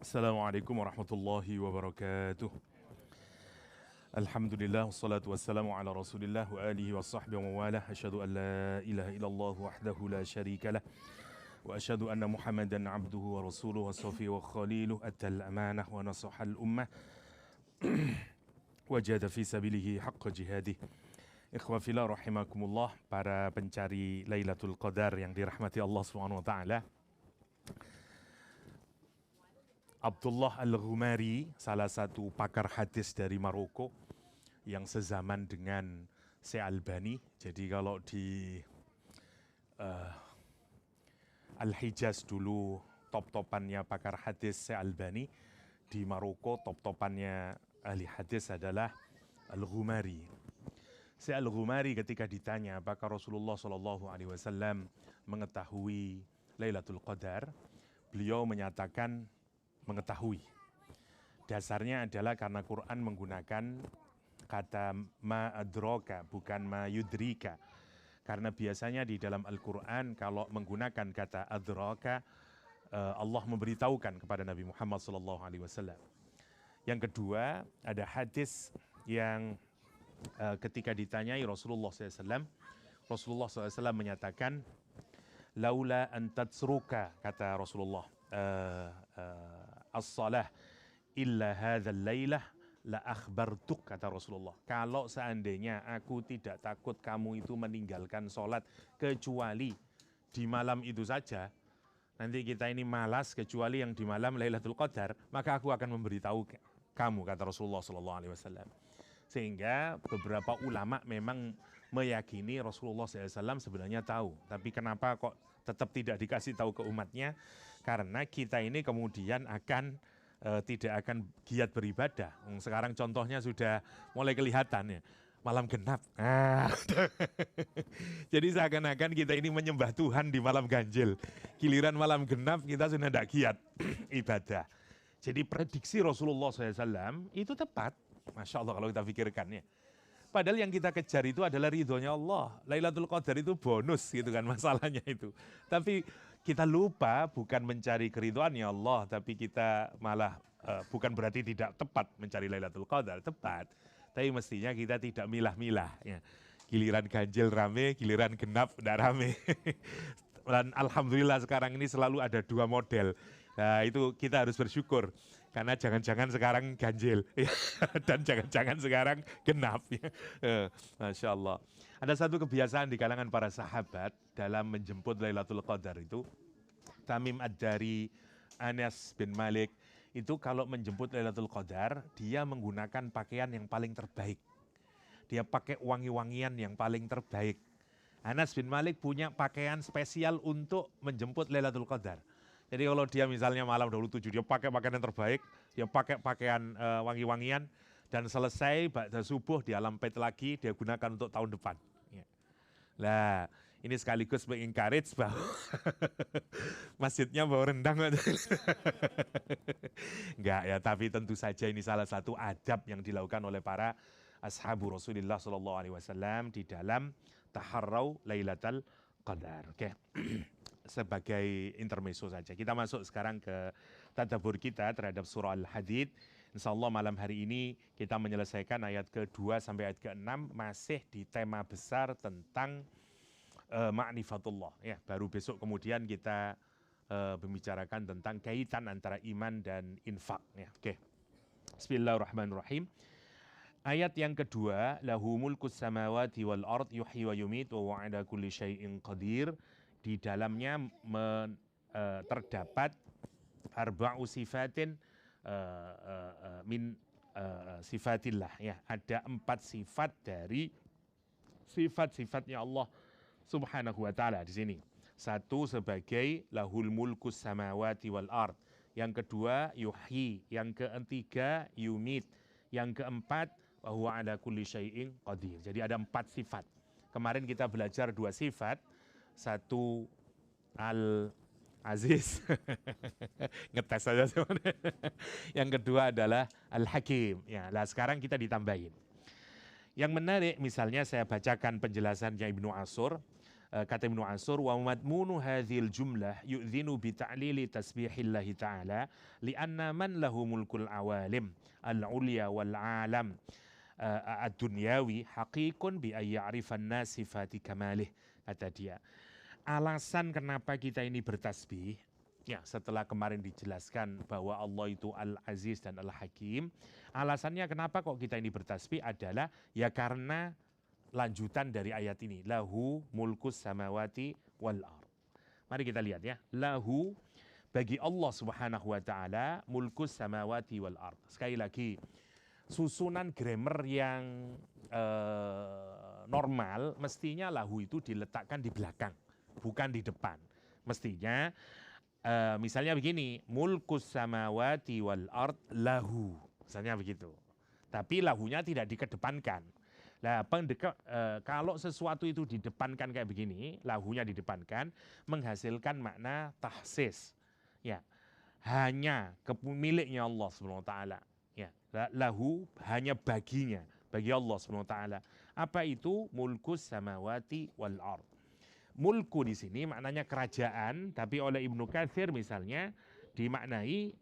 Assalamualaikum warahmatullahi wabarakatuh. Alhamdulillah wassalatu wassalamu ala Rasulillah wa alihi wa sahbihi wa mawalah. Asyhadu an la ilaha illallah wahdahu la syarikalah wa asyhadu anna Muhammadan abduhu wa rasuluhu wa safiyyu wa khaliluh atal amanah wa nasahal ummah wa jahada fi sabilihi haqqa jihadih. Ikhwa fillah rahimakumullah, para pencari Lailatul Qadar yang dirahmati Allah Subhanahu wa taala. Abdullah Al-Ghumari, salah satu pakar hadis dari Maroko yang sezaman dengan Syekh Albani. Jadi kalau di Al-Hijaz dulu top-topannya pakar hadis Syekh Albani, di Maroko top-topannya ahli hadis adalah Al-Ghumari. Syekh Al-Ghumari ketika ditanya apakah Rasulullah SAW mengetahui Lailatul Qadar, beliau menyatakan mengetahui. Dasarnya adalah karena Quran menggunakan kata ma adroka, bukan ma yudrika. Karena biasanya di dalam Al-Quran kalau menggunakan kata adroka, Allah memberitahukan kepada Nabi Muhammad SAW. Yang kedua, ada hadis yang ketika ditanyai Rasulullah SAW, Rasulullah SAW menyatakan, laula an tatsruka, kata Rasulullah, as-salah illa hadzal lailah la akhbartuk, kata Rasulullah. Kalau seandainya aku tidak takut kamu itu meninggalkan sholat kecuali di malam itu saja, nanti kita ini malas kecuali yang di malam Lailatul Qadar, maka aku akan memberitahu kamu, kata Rasulullah SAW. Sehingga beberapa ulama memang meyakini Rasulullah SAW sebenarnya tahu, tapi kenapa kok tetap tidak dikasih tahu ke umatnya? Karena kita ini kemudian akan tidak akan giat beribadah. Sekarang contohnya sudah mulai kelihatan ya, malam genap. Jadi seakan-akan kita ini menyembah Tuhan di malam ganjil. Giliran malam genap kita sudah tidak giat ibadah. Jadi prediksi Rasulullah SAW itu tepat. Masya Allah kalau kita pikirkan ya. Padahal yang kita kejar itu adalah ridhonya Allah. Lailatul Qadar itu bonus gitu kan masalahnya itu. Tapi kita lupa bukan mencari keridhoannya Allah, tapi kita malah bukan berarti tidak tepat mencari Lailatul Qadar, tepat. Tapi mestinya kita tidak milah-milah ya. Giliran ganjil rame, giliran genap tidak rame. Dan alhamdulillah sekarang ini selalu ada dua model. Nah, itu kita harus bersyukur. Karena jangan-jangan sekarang ganjil dan jangan-jangan sekarang genap. Masya Allah. Ada satu kebiasaan di kalangan para sahabat dalam menjemput Lailatul Qadar itu. Tamim Ad-Dari, Anas bin Malik, itu kalau menjemput Lailatul Qadar, dia menggunakan pakaian yang paling terbaik. Dia pakai wangi-wangian yang paling terbaik. Anas bin Malik punya pakaian spesial untuk menjemput Lailatul Qadar. Jadi kalau dia misalnya malam 27, dia pakai pakaian yang terbaik, dia pakai pakaian wangi-wangian, dan selesai ba'da subuh dia lampet lagi, dia gunakan untuk tahun depan. Nah, ini sekaligus mengencourage bahwa masjidnya bawa rendang. Enggak ya, tapi tentu saja ini salah satu adab yang dilakukan oleh para ashabu Rasulullah SAW di dalam taharrau Lailatul Qadar. Oke. Sebagai intermezzo saja. Kita masuk sekarang ke tadabbur kita terhadap surah Al-Hadid. Insyaallah malam hari ini kita menyelesaikan ayat ke-2 sampai ayat ke-6 masih di tema besar tentang ma'rifatullah. Ya, baru besok kemudian kita membicarakan tentang kaitan antara iman dan infak. Ya, oke. Bismillahirrahmanirrahim. Ayat yang kedua, lahu mulkus samawati wal ard yuhyi wa yumit wa huwa ala kulli syai'in qadir. Di dalamnya terdapat arba'u sifatin min sifatillah ya, ada 4 sifat dari sifat-sifatnya Allah Subhanahu wa taala di sini. Satu sebagai lahul mulkus samawati wal ard, yang kedua yuhyi, yang ketiga yumit, yang keempat wa huwa ala kulli syai'in qadir. Jadi ada 4 sifat. Kemarin kita belajar 2 sifat. Satu Al-Aziz, ngetes saja sebenarnya. Yang kedua adalah Al-Hakim. Ya, lah sekarang kita ditambahin. Yang menarik, misalnya saya bacakan penjelasannya Ibnu Ashur. kata Ibnu Ashur, wa madmunu hadhil jumlah yu'dhinu bi ta'lili tasbihillahi ta'ala li'anna man lahu mulkul awalim al-ulya wal alam ad-dunyawi haqiqun bi ayya'rifan nas sifati kamalih, kata dia. Alasan kenapa kita ini bertasbih, ya setelah kemarin dijelaskan bahwa Allah itu Al-Aziz dan Al-Hakim, alasannya kenapa kok kita ini bertasbih adalah ya karena lanjutan dari ayat ini, lahu mulkus samawati wal ard. Mari kita lihat ya, lahu bagi Allah Subhanahu wa taala mulkus samawati wal ard. Sekali lagi, susunan grammar yang normal mestinya lahu itu diletakkan di belakang, bukan di depan. Mestinya misalnya begini, mulkus samawati wal ard lahu, misalnya begitu. Tapi lahunya tidak dikedepankan. Nah, kalau sesuatu itu didepankan kayak begini, lahunya didepankan, menghasilkan makna tahsis. Ya, hanya miliknya Allah Subhanahu wa taala. Ya, lahu hanya baginya, bagi Allah Subhanahu wa taala. Apa itu mulkus samawati wal ard? Mulku di sini maknanya kerajaan, tapi oleh Ibnu Katsir misalnya dimaknai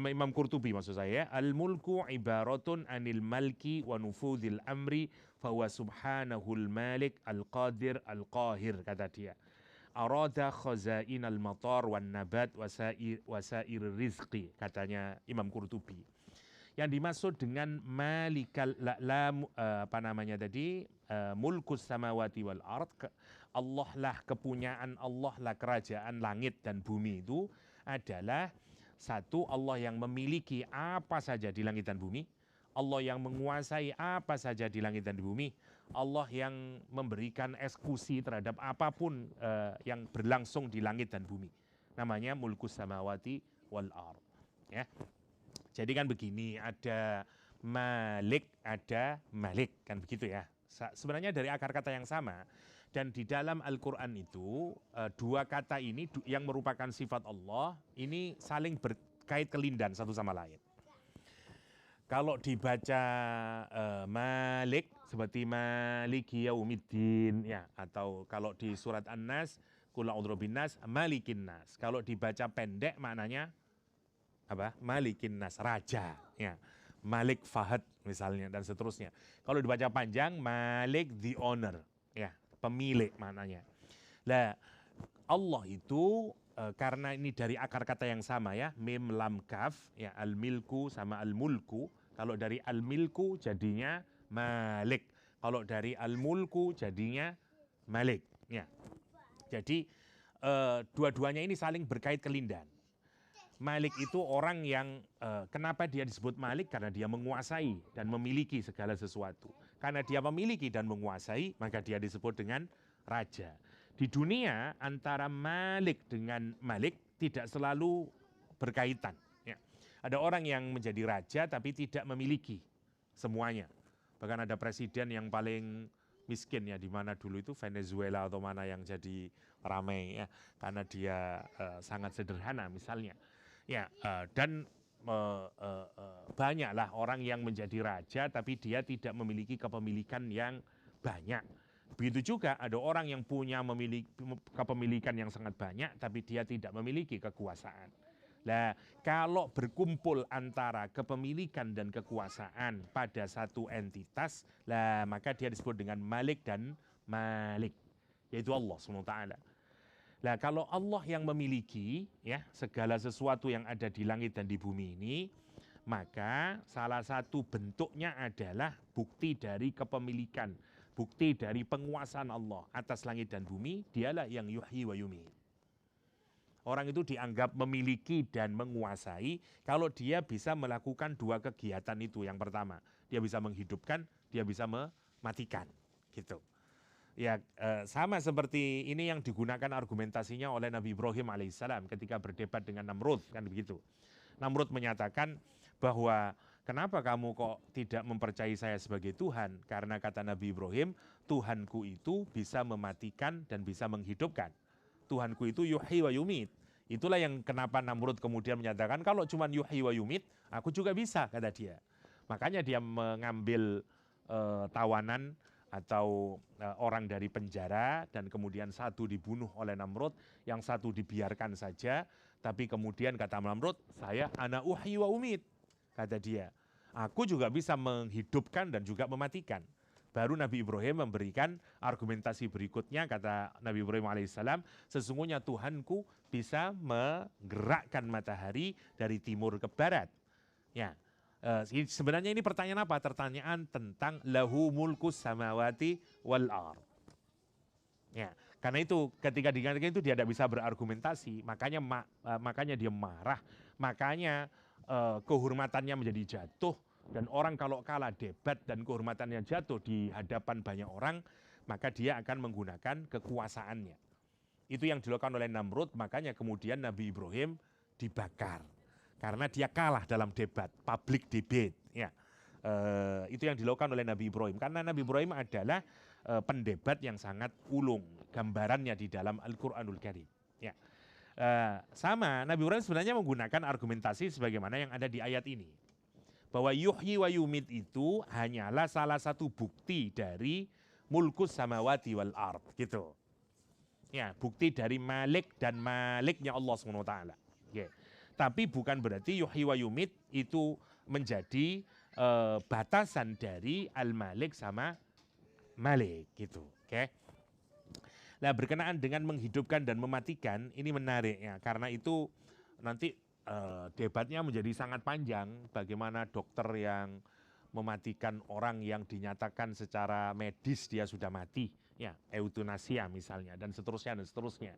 Imam Qurtubi maksud saya, al-mulku ibaratun anil malki wa nufudhil amri fahuwa subhanahul malik al-qadir al-qahir, kata dia. Arada khazain al-matar wan nabat wasair rizqi, katanya Imam Qurtubi. Yang dimaksud dengan malikal mulkus samawati wal ard, Allah lah kepunyaan, Allah lah kerajaan langit dan bumi, itu adalah satu, Allah yang memiliki apa saja di langit dan bumi, Allah yang menguasai apa saja di langit dan di bumi, Allah yang memberikan eksekusi terhadap apapun yang berlangsung di langit dan bumi. Namanya mulkus samawati wal ard. Ya. Jadi kan begini, ada malik, ada malik, kan begitu ya. Sebenarnya dari akar kata yang sama. Dan di dalam Al-Quran itu, dua kata ini yang merupakan sifat Allah, ini saling berkait kelindan satu sama lain. Kalau dibaca Malik, seperti Maliki Yaumiddin, ya, atau kalau di surat An-Nas, Qul a'udzu binnas, Malikin Nas. Kalau dibaca pendek maknanya apa? Malikin Nas, raja, ya. Malik Fahad misalnya, dan seterusnya. Kalau dibaca panjang, Malik the owner, ya, pemilik maknanya. Nah, Allah itu karena ini dari akar kata yang sama ya, mim lam kaf, ya, al-milku sama al-mulku. Kalau dari al-milku jadinya malik. Kalau dari al-mulku jadinya malik, ya. Jadi dua-duanya ini saling berkait kelindan. Malik itu orang yang kenapa dia disebut Malik? Karena dia menguasai dan memiliki segala sesuatu. Karena dia memiliki dan menguasai, maka dia disebut dengan raja. Di dunia antara Malik dengan Malik tidak selalu berkaitan. Ya. Ada orang yang menjadi raja tapi tidak memiliki semuanya. Bahkan ada presiden yang paling miskin ya, di mana dulu itu Venezuela atau mana yang jadi ramai ya, karena dia sangat sederhana misalnya. Ya, dan banyaklah orang yang menjadi raja tapi dia tidak memiliki kepemilikan yang banyak. Begitu juga ada orang yang memiliki kepemilikan yang sangat banyak tapi dia tidak memiliki kekuasaan. Nah, kalau berkumpul antara kepemilikan dan kekuasaan pada satu entitas, lah maka dia disebut dengan Malik dan Malik, yaitu Allah SWT. Nah, kalau Allah yang memiliki ya segala sesuatu yang ada di langit dan di bumi ini, maka salah satu bentuknya adalah bukti dari kepemilikan, bukti dari penguasaan Allah atas langit dan bumi, dialah yang yuhyi wa yumiit. Orang itu dianggap memiliki dan menguasai kalau dia bisa melakukan dua kegiatan itu. Yang pertama, dia bisa menghidupkan, dia bisa mematikan, gitu. Ya, sama seperti ini yang digunakan argumentasinya oleh Nabi Ibrahim alaihissalam ketika berdebat dengan Namrud, kan begitu. Namrud menyatakan bahwa kenapa kamu kok tidak mempercayai saya sebagai Tuhan? Karena kata Nabi Ibrahim, Tuhanku itu bisa mematikan dan bisa menghidupkan. Tuhanku itu yuhyi wa yumit. Itulah yang kenapa Namrud kemudian menyatakan kalau cuma yuhyi wa yumit, aku juga bisa, kata dia. Makanya dia mengambil tawanan atau orang dari penjara dan kemudian satu dibunuh oleh Namrud, yang satu dibiarkan saja, tapi kemudian kata Namrud, saya ana uhyi wa umit, kata dia. Aku juga bisa menghidupkan dan juga mematikan. Baru Nabi Ibrahim memberikan argumentasi berikutnya, kata Nabi Ibrahim alaihissalam, sesungguhnya Tuhanku bisa menggerakkan matahari dari timur ke barat. Ya, sebenarnya ini pertanyaan apa? Pertanyaan tentang lahu mulkus samawati wal ard. Ya, karena itu ketika dikatakan itu dia tidak bisa berargumentasi, makanya dia marah, makanya kehormatannya menjadi jatuh, dan orang kalau kalah debat dan kehormatannya jatuh di hadapan banyak orang, maka dia akan menggunakan kekuasaannya. Itu yang dilakukan oleh Namrud, makanya kemudian Nabi Ibrahim dibakar. Karena dia kalah dalam debat, public debate. Ya. Itu yang dilakukan oleh Nabi Ibrahim. Karena Nabi Ibrahim adalah pendebat yang sangat ulung, gambarannya di dalam Al-Quranul Karim. Ya. Sama, Nabi Ibrahim sebenarnya menggunakan argumentasi sebagaimana yang ada di ayat ini. Bahwa yuhyi wa yumit itu hanyalah salah satu bukti dari mulkus samawati wal ard. Gitu. Ya, bukti dari Malik dan Maliknya Allah SWT. Ya. Tapi bukan berarti yuhyi wa yumit itu menjadi batasan dari Al-Malik sama Malik gitu. Oke. Nah, berkenaan dengan menghidupkan dan mematikan ini menarik ya, karena itu nanti debatnya menjadi sangat panjang, bagaimana dokter yang mematikan orang yang dinyatakan secara medis dia sudah mati, ya, euthanasia misalnya, dan seterusnya dan seterusnya.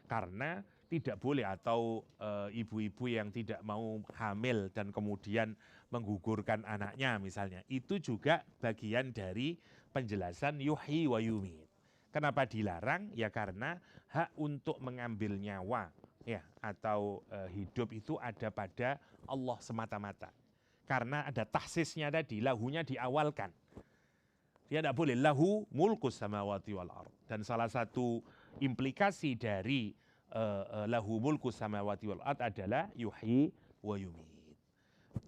Karena tidak boleh, atau ibu-ibu yang tidak mau hamil dan kemudian menggugurkan anaknya misalnya, itu juga bagian dari penjelasan yuhyi wa yumit. Kenapa dilarang? Ya karena hak untuk mengambil nyawa ya atau hidup itu ada pada Allah semata-mata. Karena ada tahsisnya tadi, lahunya diawalkan. Dia tidak boleh lahu mulkus samawati wal ard. Dan salah satu implikasi dari lahu mulkus samawati wal ard adalah yuhyi wa yumit.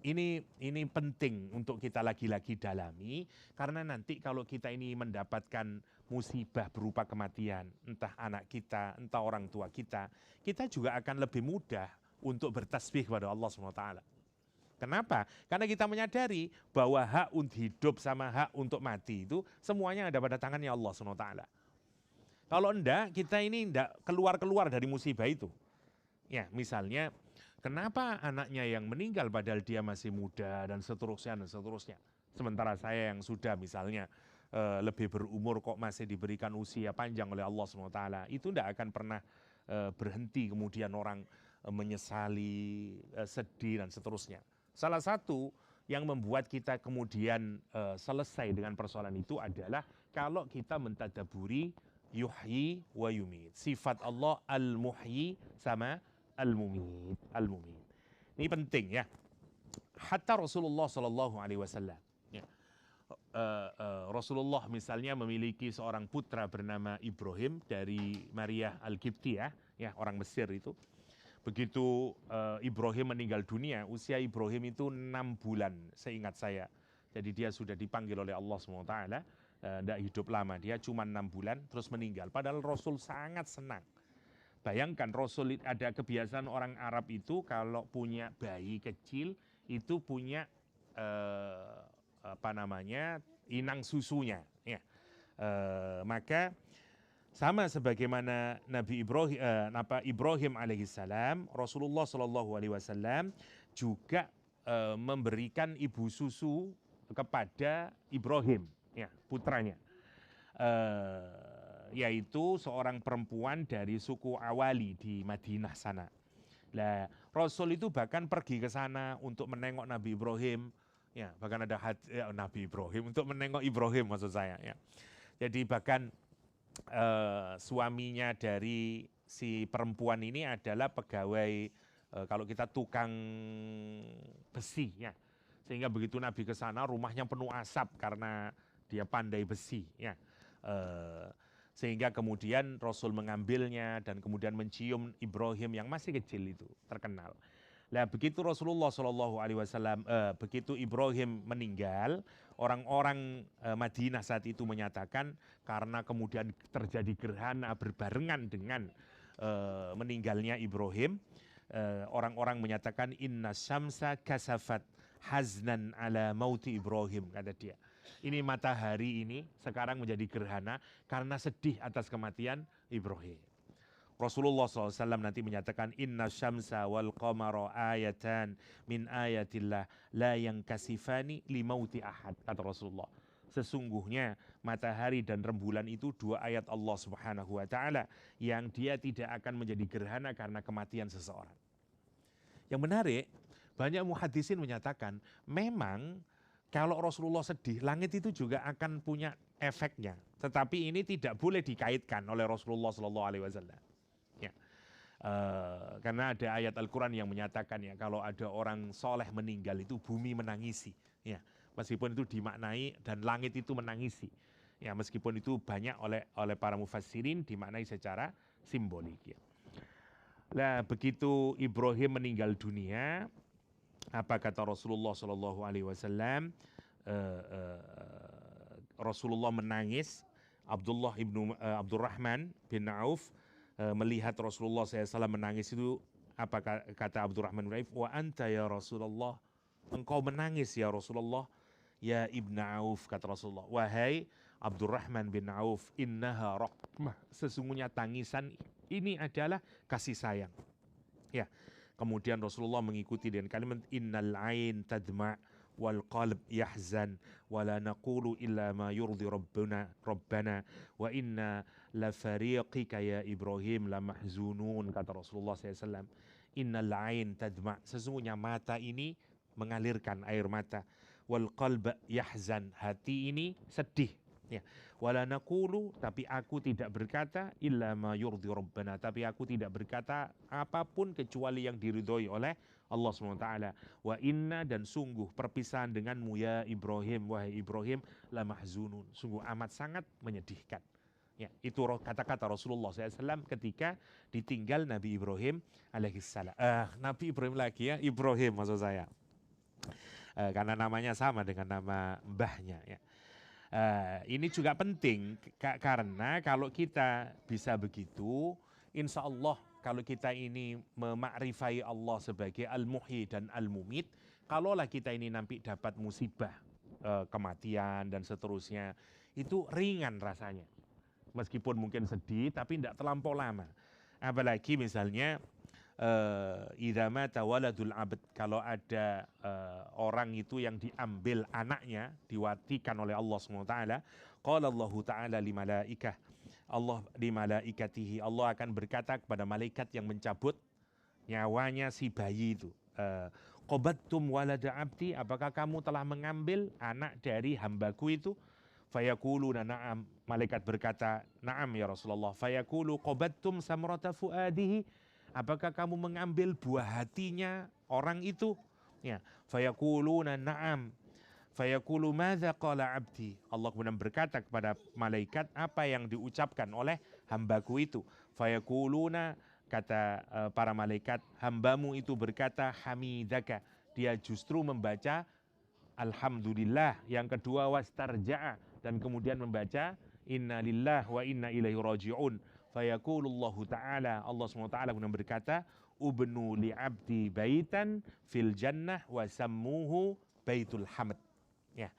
Ini penting untuk kita lagi-lagi dalami, karena nanti kalau kita ini mendapatkan musibah berupa kematian, entah anak kita, entah orang tua kita juga akan lebih mudah untuk bertasbih kepada Allah SWT. Kenapa? Karena kita menyadari bahwa hak untuk hidup sama hak untuk mati itu semuanya ada pada tangannya Allah SWT. Kalau enggak, kita ini enggak keluar-keluar dari musibah itu. Ya, misalnya, kenapa anaknya yang meninggal padahal dia masih muda dan seterusnya dan seterusnya. Sementara saya yang sudah misalnya lebih berumur kok masih diberikan usia panjang oleh Allah SWT. Itu tidak akan pernah berhenti, kemudian orang menyesali, sedih dan seterusnya. Salah satu yang membuat kita kemudian selesai dengan persoalan itu adalah kalau kita mentadaburi yuhyi wa yumit. Sifat Allah al-muhyi sama al-mumit. Al-mumit. Ini penting ya. Hatta Rasulullah SAW. Ya. Rasulullah misalnya memiliki seorang putra bernama Ibrahim dari Maria Al-Qibtiyah, ya, orang Mesir itu. Begitu Ibrahim meninggal dunia, usia Ibrahim itu 6 bulan seingat saya. Jadi dia sudah dipanggil oleh Allah SWT, tidak hidup lama, dia cuma 6 bulan terus meninggal. Padahal Rasul sangat senang. Bayangkan, Rasul ada kebiasaan orang Arab itu kalau punya bayi kecil itu punya inang susunya. Ya. Maka sama sebagaimana Nabi Ibrahim alaihissalam, Rasulullah SAW juga memberikan ibu susu kepada Ibrahim, ya, putranya, yaitu seorang perempuan dari suku Awali di Madinah sana. Nah, Rasul itu bahkan pergi ke sana untuk menengok Nabi Ibrahim, ya, bahkan ada Nabi Ibrahim untuk menengok Ibrahim maksud saya, ya. Jadi bahkan suaminya dari si perempuan ini adalah pegawai kalau kita tukang besi, ya. Sehingga begitu Nabi ke sana rumahnya penuh asap karena dia pandai besi, ya. Sehingga kemudian Rasul mengambilnya dan kemudian mencium Ibrahim yang masih kecil itu, terkenal. Nah, begitu Rasulullah SAW, begitu Ibrahim meninggal, orang-orang Madinah saat itu menyatakan karena kemudian terjadi gerhana berbarengan dengan meninggalnya Ibrahim, orang-orang menyatakan inna syamsa kasafat haznan ala mauti Ibrahim, kata dia. Ini matahari ini sekarang menjadi gerhana karena sedih atas kematian Ibrahim. Rasulullah SAW nanti menyatakan inna syamsa wal qamara ayatan min ayatillah la yang kasifani limauti ahad, kata Rasulullah. Sesungguhnya matahari dan rembulan itu dua ayat Allah Subhanahu wa taala yang dia tidak akan menjadi gerhana karena kematian seseorang. Yang menarik, banyak muhaddisin menyatakan memang kalau Rasulullah sedih, langit itu juga akan punya efeknya. Tetapi ini tidak boleh dikaitkan oleh Rasulullah SAW. Ya. Karena ada ayat Al-Quran yang menyatakan ya kalau ada orang soleh meninggal itu bumi menangisi. Ya. Meskipun itu dimaknai dan langit itu menangisi. Ya, meskipun itu banyak oleh para mufassirin dimaknai secara simbolik. Ya. Nah, begitu Ibrahim meninggal dunia, apa kata Rasulullah SAW? Rasulullah menangis. Abdurrahman bin Auf melihat Rasulullah SAW menangis itu, apa kata Abdurrahman bin Auf? Wa anta ya Rasulullah, engkau menangis ya Rasulullah. Ya Ibn Auf, kata Rasulullah, wahai Abdurrahman bin Auf, innaha rahmah, sesungguhnya tangisan ini adalah kasih sayang. Ya. Kemudian Rasulullah mengikuti dengan kalimat innal ain tadma' wal qalb yahzan wa la naqulu illa ma yurdi rabbana wa inna la fariqika ya Ibrahim la mahzunun, kata Rasulullah SAW. Innal ain tadma', sesungguhnya mata ini mengalirkan air mata, wal qalb yahzan, hati ini sedih. Ya. Wala naqulu, tapi aku tidak berkata illa ma yurdi rabbana, tapi aku tidak berkata apapun kecuali yang diridhoi oleh Allah SWT. Wa inna, dan sungguh perpisahan denganmu ya Ibrahim, wahai Ibrahim, la mahzunun, sungguh amat sangat menyedihkan. Ya, itu kata-kata Rasulullah SAW ketika ditinggal Nabi Ibrahim alaihissalam. Nabi Ibrahim lagi ya, Ibrahim maksud saya. Karena namanya sama dengan nama mbahnya ya. Ini juga penting karena kalau kita bisa begitu, insya Allah kalau kita ini memakrifai Allah sebagai Al-Muhyi dan Al-Mumit, kalaulah kita ini nanti dapat musibah, kematian dan seterusnya, itu ringan rasanya. Meskipun mungkin sedih, tapi tidak terlampau lama. Apalagi misalnya idza mata waladul abd, kalau ada orang itu yang diambil anaknya, diwatikan oleh Allah SWT, qala Allah Ta'ala li malaikah, Allah di malaikatihi, Allah akan berkata kepada malaikat yang mencabut nyawanya si bayi itu, qabattum walada abdi, apakah kamu telah mengambil anak dari hambaku itu? Fayaquluna na'am, malaikat berkata na'am ya Rasulullah. Fayaqulu qabattum samrata fuadihi, apakah kamu mengambil buah hatinya orang itu? Ya, fayaquluna na'am. Fayaqulu madza qala abdi, Allah kemudian berkata kepada malaikat apa yang diucapkan oleh hambaku itu. Fayaquluna, kata para malaikat, hambamu itu berkata hamidaka, dia justru membaca alhamdulillah. Yang kedua wastarja'a, dan kemudian membaca inna lillah wa inna ilaihi raji'un. Fayaqulullahu ta'ala, Allah SWT kemudian berkata ubnu li'abdi baitan fil jannah wa sammuhu baitul hamd. Ya,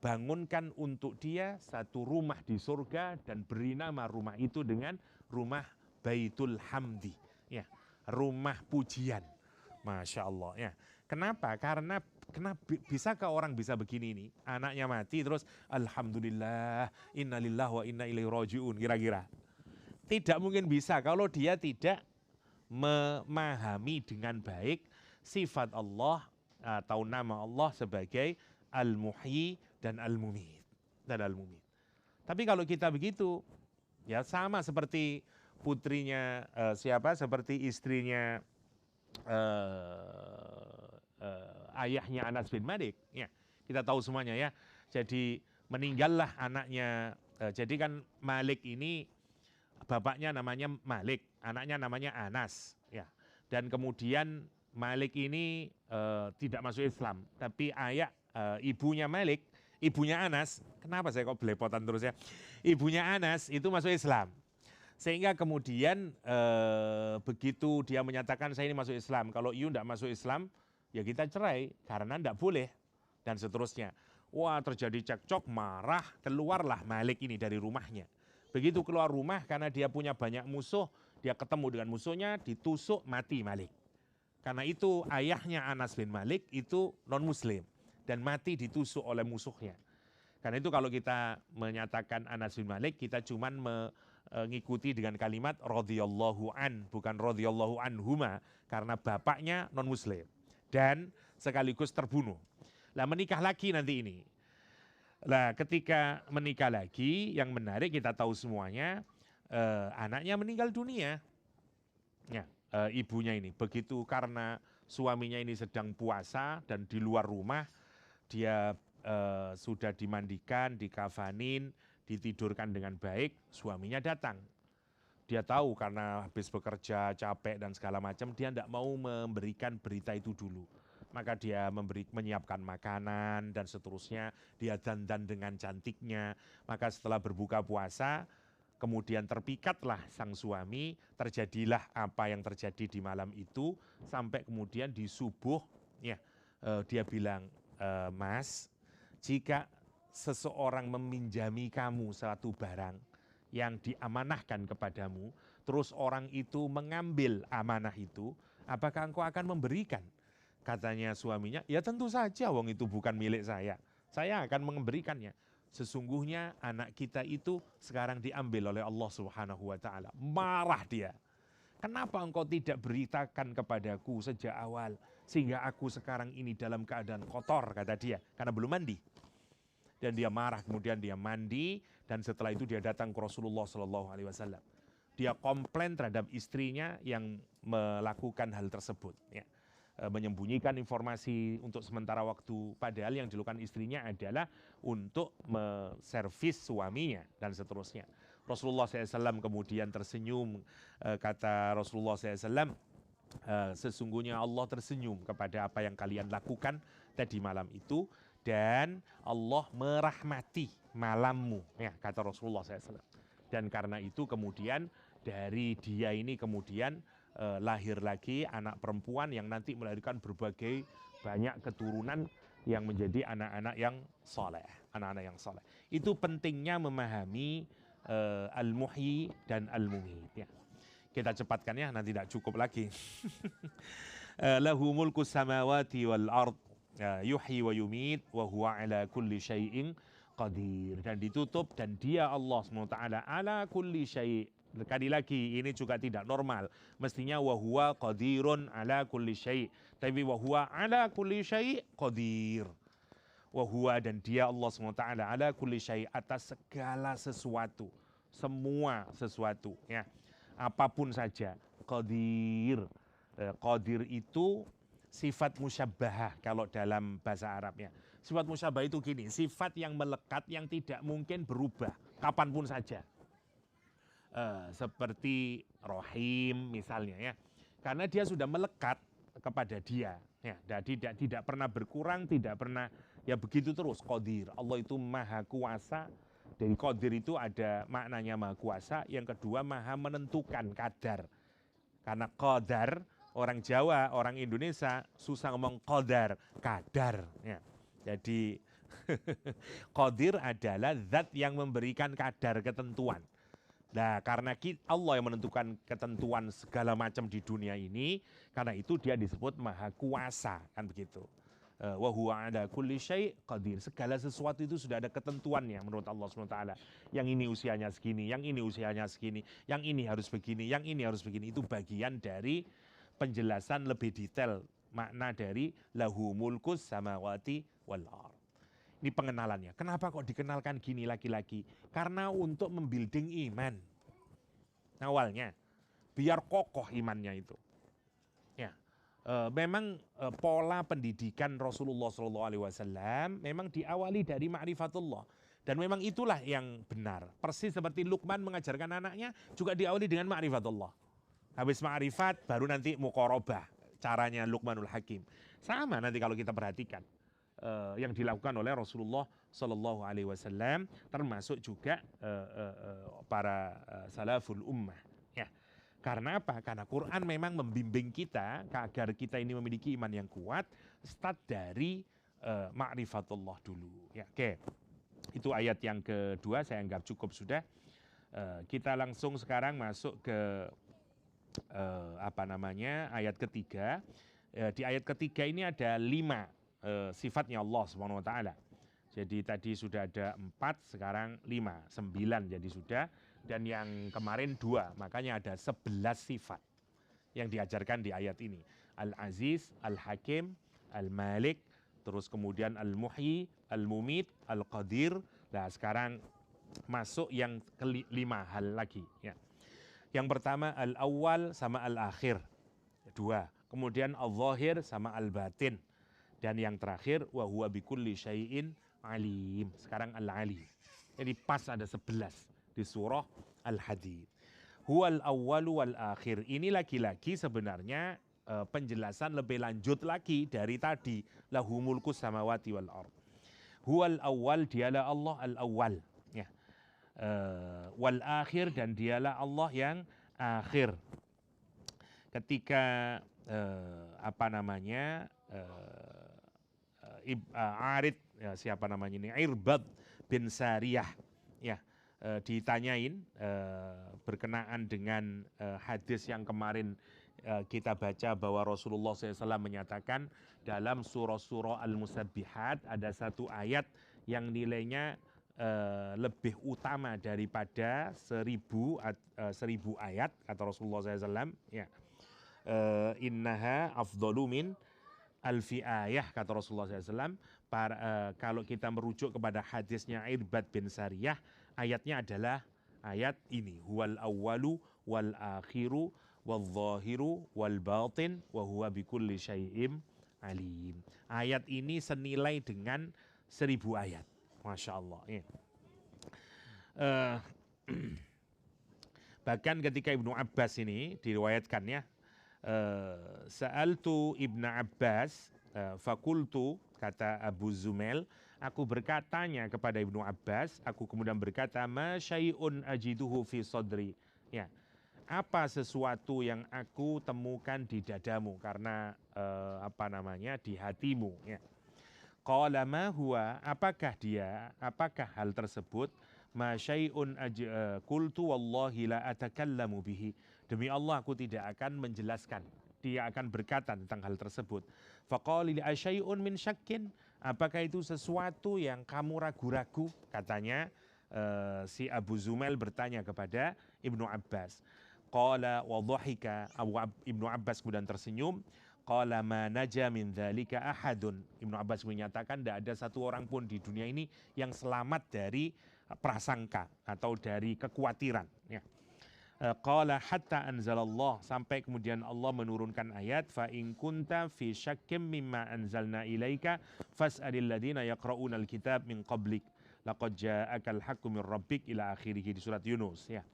bangunkan untuk dia satu rumah di surga dan beri nama rumah itu dengan rumah Baitul Hamdi. Ya, rumah pujian. Masya Allah. Ya. Kenapa? Karena bisakah orang bisa begini ini? Anaknya mati terus alhamdulillah, innalillah wa inna ilaihi raji'un, kira-kira. Tidak mungkin bisa kalau dia tidak memahami dengan baik sifat Allah atau nama Allah sebagai Al-Muhyi dan Al-Mumit. Tapi kalau kita begitu, ya sama seperti putrinya seperti istrinya ayahnya Anas bin Malik. Ya, kita tahu semuanya ya. Jadi meninggallah anaknya. Jadi kan Malik ini bapaknya namanya Malik, anaknya namanya Anas. Ya, dan kemudian Malik ini tidak masuk Islam, tapi ibunya Malik, ibunya Anas, kenapa saya kok belepotan terus ya? Ibunya Anas itu masuk Islam. Sehingga kemudian begitu dia menyatakan saya ini masuk Islam, kalau you tidak masuk Islam, ya kita cerai karena tidak boleh dan seterusnya. Wah, terjadi cekcok, marah, keluarlah Malik ini dari rumahnya. Begitu keluar rumah karena dia punya banyak musuh, dia ketemu dengan musuhnya, ditusuk, mati Malik. Karena itu ayahnya Anas bin Malik itu non-muslim dan mati ditusuk oleh musuhnya. Karena itu kalau kita menyatakan Anas bin Malik, kita cuman mengikuti dengan kalimat radhiyallahu an, bukan radhiyallahu anhuma, karena bapaknya non-muslim dan sekaligus terbunuh. Lah menikah lagi nanti ini. Lah ketika menikah lagi, yang menarik kita tahu semuanya, anaknya meninggal dunia. Ya, ibunya ini begitu karena suaminya ini sedang puasa dan di luar rumah, dia sudah dimandikan, dikafanin, ditidurkan dengan baik, suaminya datang. Dia tahu karena habis bekerja, capek dan segala macam, dia tidak mau memberikan berita itu dulu. Maka dia menyiapkan makanan dan seterusnya, dia dandan dengan cantiknya. Maka setelah berbuka puasa, kemudian terpikatlah sang suami, terjadilah apa yang terjadi di malam itu, sampai kemudian di subuh, ya, dia bilang, Mas, jika seseorang meminjami kamu suatu barang yang diamanahkan kepadamu, terus orang itu mengambil amanah itu, apakah engkau akan memberikan? Katanya suaminya, ya tentu saja wong itu bukan milik saya akan memberikannya. Sesungguhnya anak kita itu sekarang diambil oleh Allah Subhanahu wa taala. Marah dia. Kenapa engkau tidak beritakan kepadaku sejak awal sehingga aku sekarang ini dalam keadaan kotor, kata dia, karena belum mandi. Dan dia marah, kemudian dia mandi dan setelah itu dia datang ke Rasulullah SAW. Dia komplain terhadap istrinya yang melakukan hal tersebut, ya. Menyembunyikan informasi untuk sementara waktu, padahal yang dilakukan istrinya adalah untuk menservis suaminya dan seterusnya. Rasulullah SAW kemudian tersenyum, kata Rasulullah SAW, sesungguhnya Allah tersenyum kepada apa yang kalian lakukan tadi malam itu, dan Allah merahmati malammu, ya, kata Rasulullah SAW. Dan karena itu kemudian dari dia ini kemudian lahir lagi anak perempuan yang nanti melahirkan berbagai banyak keturunan yang menjadi anak-anak yang soleh, anak-anak yang soleh. Itu pentingnya memahami al-muhyi dan al-mumit, ya. Kita cepatkan ya, nanti tidak cukup lagi. Lahu mulku samawati wal ard, yuhyi wa yumit, wa huwa ala kulli syai'in qadir. Dan ditutup, dan dia Allah SWT ala kulli syai'. Sekali lagi, ini juga tidak normal. Mestinya wa huwa qadirun ala kulli syai'. Tapi wa huwa ala kulli syai' qadir. Wa huwa, dan dia Allah SWT ala kulli syai', atas segala sesuatu. Semua sesuatu, ya. Apapun saja. Qadir. Qadir itu sifat musyabbahah kalau dalam bahasa Arabnya. Sifat musyabbah itu gini, sifat yang melekat yang tidak mungkin berubah kapanpun saja. Seperti Rohim misalnya, ya, karena dia sudah melekat kepada dia, ya, jadi tidak pernah berkurang, tidak pernah, ya begitu terus. Qadir, Allah itu maha kuasa. Dari Qadir itu ada maknanya maha kuasa, yang kedua maha menentukan kadar. Karena qadar, orang Jawa, orang Indonesia susah ngomong qadar, kadar, ya. Jadi Qadir adalah zat yang memberikan kadar ketentuan. Nah, karena Allah yang menentukan ketentuan segala macam di dunia ini, karena itu dia disebut maha kuasa, kan begitu. Wa huwa ala kulli syai' qadir. Segala sesuatu itu sudah ada ketentuannya menurut Allah SWT. Yang ini usianya segini, yang ini usianya segini, yang ini harus begini, yang ini harus begini. Itu bagian dari penjelasan lebih detail makna dari lahu mulkus samawati wal ard. Ini pengenalannya. Kenapa kok dikenalkan gini lagi-lagi? Karena untuk membuilding iman. Awalnya, biar kokoh imannya itu. Ya, memang pola pendidikan Rasulullah SAW memang diawali dari ma'rifatullah. Dan memang itulah yang benar. Persis seperti Luqman mengajarkan anaknya juga diawali dengan ma'rifatullah. Habis ma'rifat baru nanti muqarabah. caranya Luqmanul Hakim. Sama nanti kalau kita perhatikan yang dilakukan oleh Rasulullah Shallallahu Alaihi Wasallam, termasuk juga para salaful ummah. Ya, karena apa? Karena Quran memang membimbing kita agar kita ini memiliki iman yang kuat. Start dari ma'rifatullah dulu. Ya, oke. Itu ayat yang kedua, saya anggap cukup sudah. Kita langsung sekarang masuk ke ayat ketiga. Di ayat ketiga ini ada 5 sifatnya Allah Subhanahu wa taala. Jadi tadi sudah ada 4, sekarang 5, 9 jadi sudah, dan yang kemarin 2, makanya ada 11 sifat yang diajarkan di ayat ini. Al-Aziz, Al-Hakim, Al-Malik, terus kemudian Al-Muhyi, Al-Mumit, Al-Qadir. Nah, sekarang masuk yang kelima hal lagi. Ya. Yang pertama Al-Awwal sama Al-Akhir. 2. Kemudian Al-Zahir sama Al-Batin. Dan yang terakhir wa huwa bikulli syai'in alim. Sekarang Al-Alim. Jadi pas ada 11 di surah Al-Hadid. Huwal awwalu wal akhir. Ini lagi-lagi sebenarnya penjelasan lebih lanjut lagi dari tadi. Lahu mulkus samawati wal ardh. Huwal awwal, dialah Allah al-awwal. Ya. Wal akhir, dan dialah Allah yang akhir. Ketika Arid, ya, siapa namanya ini, Irbad bin Sariyah, ya, ditanyain berkenaan dengan hadis yang kemarin kita baca bahwa Rasulullah SAW menyatakan dalam surah-surah Al-Musabbihat ada satu ayat yang nilainya lebih utama daripada 1000 ayat, kata Rasulullah SAW. Ya. Innaha afdalu min alfi ayah, kata Rasulullah SAW. Kalau kita merujuk kepada hadisnya Irbad bin Sariyah, ayatnya adalah ayat ini. Huwal awwalu wal akhiru wal zahiru wal batin wa huwa bikulli syai'im alim. Ayat ini senilai dengan 1000 ayat. Masya Allah. Ya. Bahkan ketika Ibnu Abbas ini diriwayatkannya, Sa'altu Ibnu Abbas fakultu, kata Abu Zumail, aku berkatanya kepada Ibnu Abbas, aku kemudian berkata, ma syai'un ajiduhu fi sadri. Ya, apa sesuatu yang aku temukan di dadamu, karena di hatimu. Ya. Qala ma huwa, apakah hal tersebut? Ma syai'un qultu wallahi la atakallamu bihi. Demi Allah aku tidak akan menjelaskan. Dia akan berkata tentang hal tersebut. Faqala li asyai'un min syakkin. Apakah itu sesuatu yang kamu ragu-ragu? Katanya si Abu Zumail bertanya kepada Ibnu Abbas. Qala wa dhahika. Ibnu Abbas kemudian tersenyum. Qala ma naja min dzalika ahadun. Ibnu Abbas menyatakan tidak ada satu orang pun di dunia ini yang selamat dari prasangka atau dari kekhawatiran. Ya. Qala hatta anzalallah, sampai kemudian Allah menurunkan ayat, fa in kunta fi syakkim mimma anzalna ilaika fas'alil ladzina yaqra'una alkitab min qablik laqad ja'akal haqqu min rabbik ila akhirih, di surat Yunus. Ya.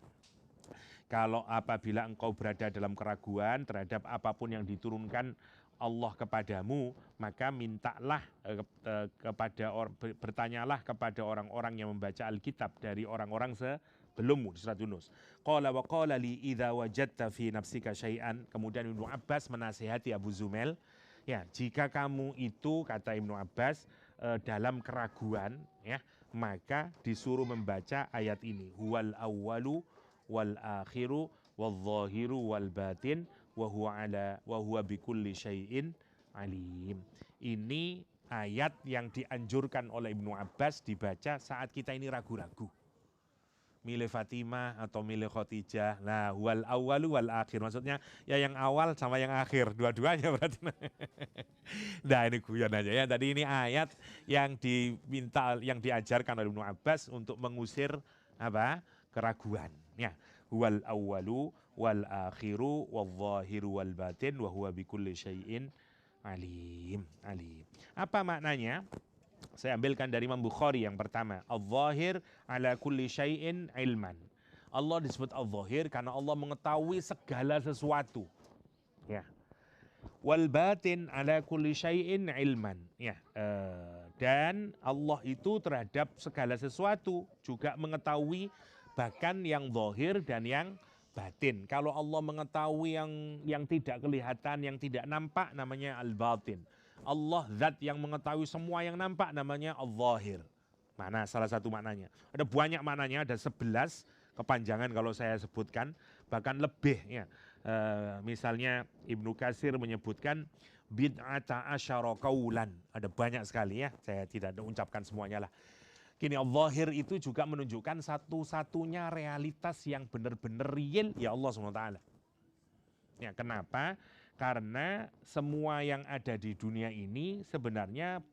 Kalau apabila engkau berada dalam keraguan terhadap apapun yang diturunkan Allah kepadamu, maka mintalah bertanyalah kepada orang-orang yang membaca Alkitab dari orang-orang sebelummu, di surat Yunus. Qala wa qala li idza wajadta fi nafsika syai'an. Kemudian Ibnu Abbas menasihati Abu Zumail, ya, jika kamu itu, kata Ibnu Abbas, dalam keraguan, ya, maka disuruh membaca ayat ini. Huwal awwalu wal akhiru wal zahiru wal batin wa huwa bikulli syai'in alim. Ini ayat yang dianjurkan oleh Ibnu Abbas dibaca saat kita ini ragu-ragu. Milih Fatimah atau milih Khadijah. Nah, wal awwalu wal akhir. Maksudnya ya yang awal sama yang akhir. Dua-duanya berarti. Nah, ini guyon aja ya. Tadi ini ayat yang diminta, yang diajarkan oleh Ibnu Abbas untuk mengusir keraguan. Ya. Wal awwalu wal akhiru wal zahiru wal batin wa huwa bikulli syai'in alim. Apa maknanya? Saya ambilkan dari Imam Bukhari yang pertama. Al-zahir ala kulli syai'in ilman. Allah disebut al-zahir karena Allah mengetahui segala sesuatu. Ya. Wal batin ala kulli syai'in ilman. Ya, dan Allah itu terhadap segala sesuatu juga mengetahui, bahkan yang zahir dan yang batin. Kalau Allah mengetahui yang tidak kelihatan, yang tidak nampak, namanya al-batin. Allah zat yang mengetahui semua yang nampak, namanya al-zahir. Mana salah satu maknanya. Ada banyak maknanya, ada 11 kepanjangan kalau saya sebutkan, bahkan lebih ya. Misalnya Ibnu Katsir menyebutkan bid'ata asyara qaulan. Ada banyak sekali ya, saya tidak ucapkan semuanya lah. Kini al-zahir itu juga menunjukkan satu-satunya realitas yang benar-benar real ya Allah SWT. Ya, kenapa? Karena semua yang ada di dunia ini sebenarnya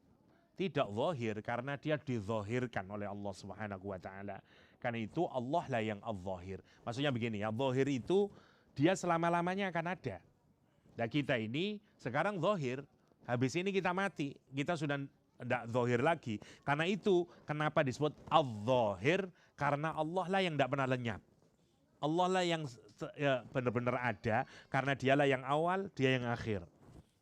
tidak zahir karena dia dizahirkan oleh Allah Subhanahu wa taala. Karena itu Allah lah yang al-zahir. Maksudnya begini, ya, zahir itu dia selama-lamanya akan ada. Nah kita ini sekarang zahir, habis ini kita mati, kita sudah tidak zahir lagi. Karena itu kenapa disebut al-zahir? Karena Allah lah yang tidak pernah lenyap. Allah lah yang ya, benar-benar ada, karena dialah yang awal, dia yang akhir.